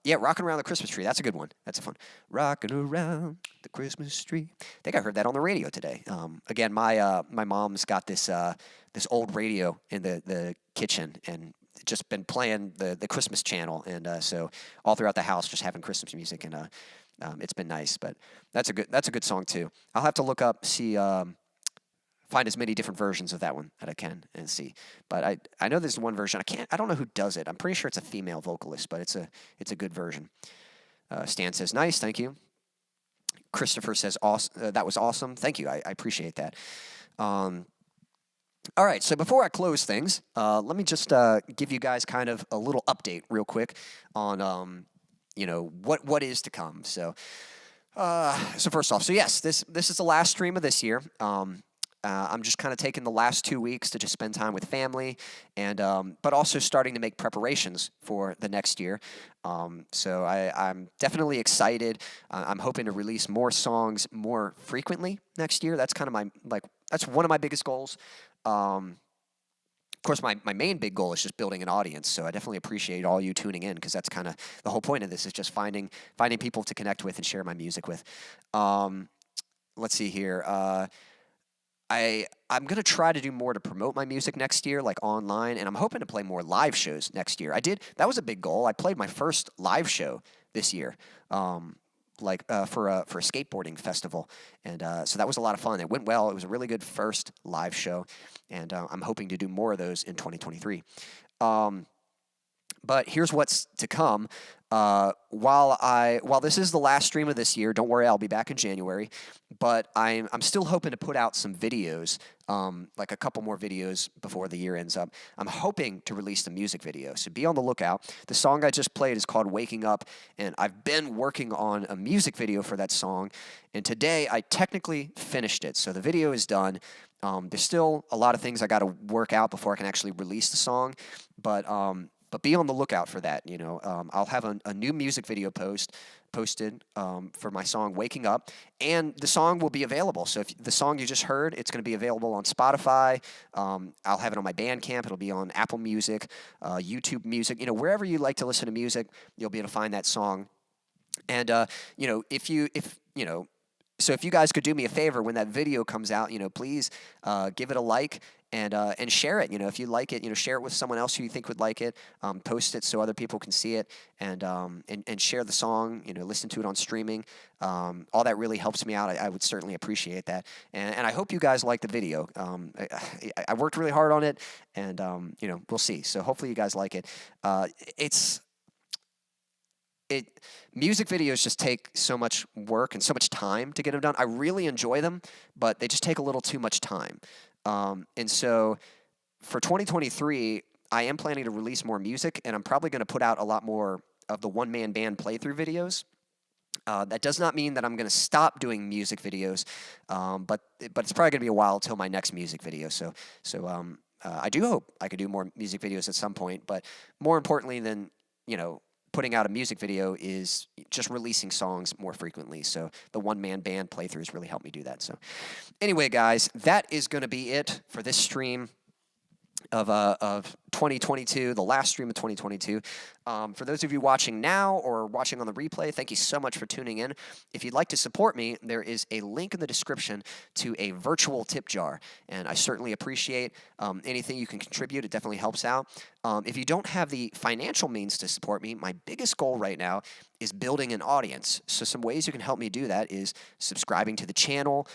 yeah, "Rockin' Around the Christmas Tree." That's a good one. That's a fun. "Rockin' around the Christmas tree." I think I heard that on the radio today. Again, my mom's got this old radio in the kitchen and just been playing the Christmas channel, and so all throughout the house, just having Christmas music, and it's been nice. But that's a good song too. I'll have to look up, see, find as many different versions of that one that I can and see. But I know there's one version. I don't know who does it. I'm pretty sure it's a female vocalist, but it's a good version. Stan says, "Nice, thank you." Christopher says, "Awesome, that was awesome. Thank you. I appreciate that." All right, so before I close things, let me just give you guys kind of a little update real quick on what is to come. So first off, so yes, this is the last stream of this year. I'm just kind of taking the last 2 weeks to just spend time with family, and but also starting to make preparations for the next year. So I'm definitely excited. I'm hoping to release more songs more frequently next year. That's kind of that's one of my biggest goals. Of course, my main big goal is just building an audience. So I definitely appreciate all you tuning in, because that's kind of the whole point of this, is just finding people to connect with and share my music with. Let's see here. I'm going to try to do more to promote my music next year, like online, and I'm hoping to play more live shows next year. That was a big goal. I played my first live show this year, for a skateboarding festival, and so that was a lot of fun. It went well. It was a really good first live show, and I'm hoping to do more of those in 2023. But here's what's to come. While this is the last stream of this year, don't worry, I'll be back in January. But I'm still hoping to put out some videos, like a couple more videos before the year ends up. I'm hoping to release the music video, so be on the lookout. The song I just played is called "Waking Up," and I've been working on a music video for that song. And today I technically finished it, so the video is done. There's still a lot of things I got to work out before I can actually release the song, but be on the lookout for that. I'll have a new music video posted for my song "Waking Up," and the song will be available. So if the song you just heard, it's going to be available on Spotify. I'll have it on my Bandcamp. It'll be on AppleMusic, YouTube Music. Wherever you like to listen to music, you'll be able to find that song. And if you guys could do me a favor when that video comes out, please give it a like. And share it. If you like it, share it with someone else who you think would like it. Post it so other people can see it, and share the song. Listen to it on streaming. All that really helps me out. I would certainly appreciate that. And I hope you guys like the video. I worked really hard on it, and we'll see. So hopefully you guys like it. Music videos just take so much work and so much time to get them done. I really enjoy them, but they just take a little too much time. And so for 2023, I am planning to release more music, and I'm probably going to put out a lot more of the one-man band playthrough videos. That does not mean that I'm going to stop doing music videos, but it's probably going to be a while till my next music video. So I do hope I could do more music videos at some point, but more importantly than, putting out a music video is just releasing songs more frequently. So the one-man band playthroughs really helped me do that. So anyway, guys, that is going to be it for this stream. of 2022, the last stream of 2022. For those of you watching now or watching on the replay, thank you so much for tuning in. If you'd like to support me, there is a link in the description to a virtual tip jar, and I certainly appreciate anything you can contribute. It definitely helps out. If you don't have the financial means to support me, my biggest goal right now is building an audience. So some ways you can help me do that is subscribing to the channel,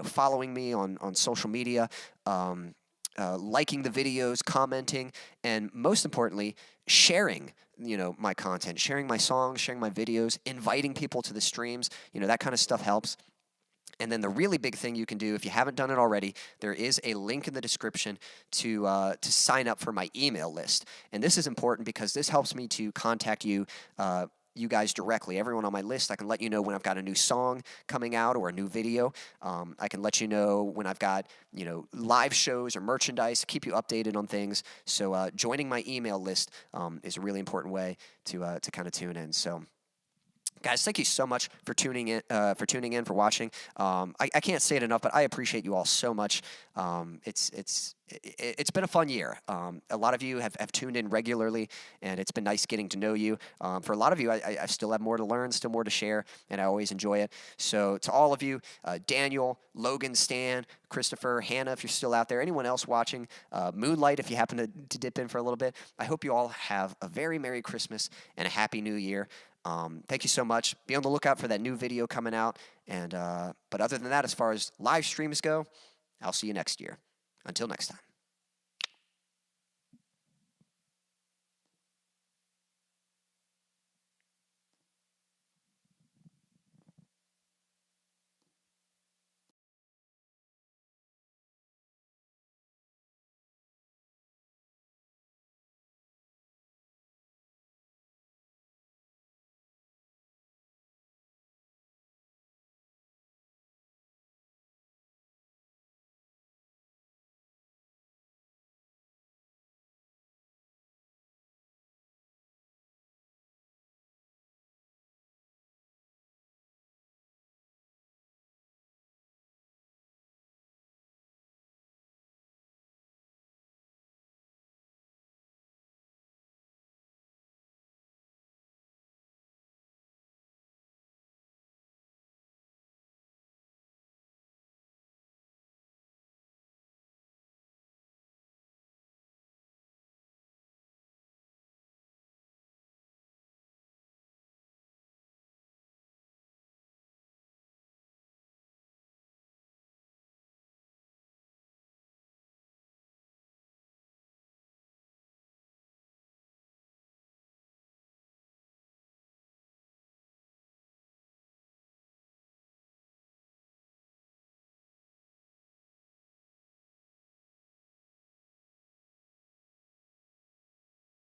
following me on social media, liking the videos, commenting, and most importantly, sharing, my content, sharing my songs, sharing my videos, inviting people to the streams. That kind of stuff helps. And then the really big thing you can do, if you haven't done it already, there is a link in the description to sign up for my email list. And this is important because this helps me to contact you guys directly. Everyone on my list, I can let you know when I've got a new song coming out or a new video. I can let you know when I've got, live shows or merchandise, keep you updated on things. So joining my email list is a really important way to kind of tune in. So guys, thank you so much for tuning in, for watching. I can't say it enough, but I appreciate you all so much. It's been a fun year. A lot of you have tuned in regularly, and it's been nice getting to know you. For a lot of you, I still have more to learn, still more to share, and I always enjoy it. So to all of you, Daniel, Logan, Stan, Christopher, Hannah, if you're still out there, anyone else watching, Moonlight, if you happen to dip in for a little bit, I hope you all have a very Merry Christmas and a Happy New Year. Thank you so much. Be on the lookout for that new video coming out. And but other than that, as far as live streams go, I'll see you next year. Until next time.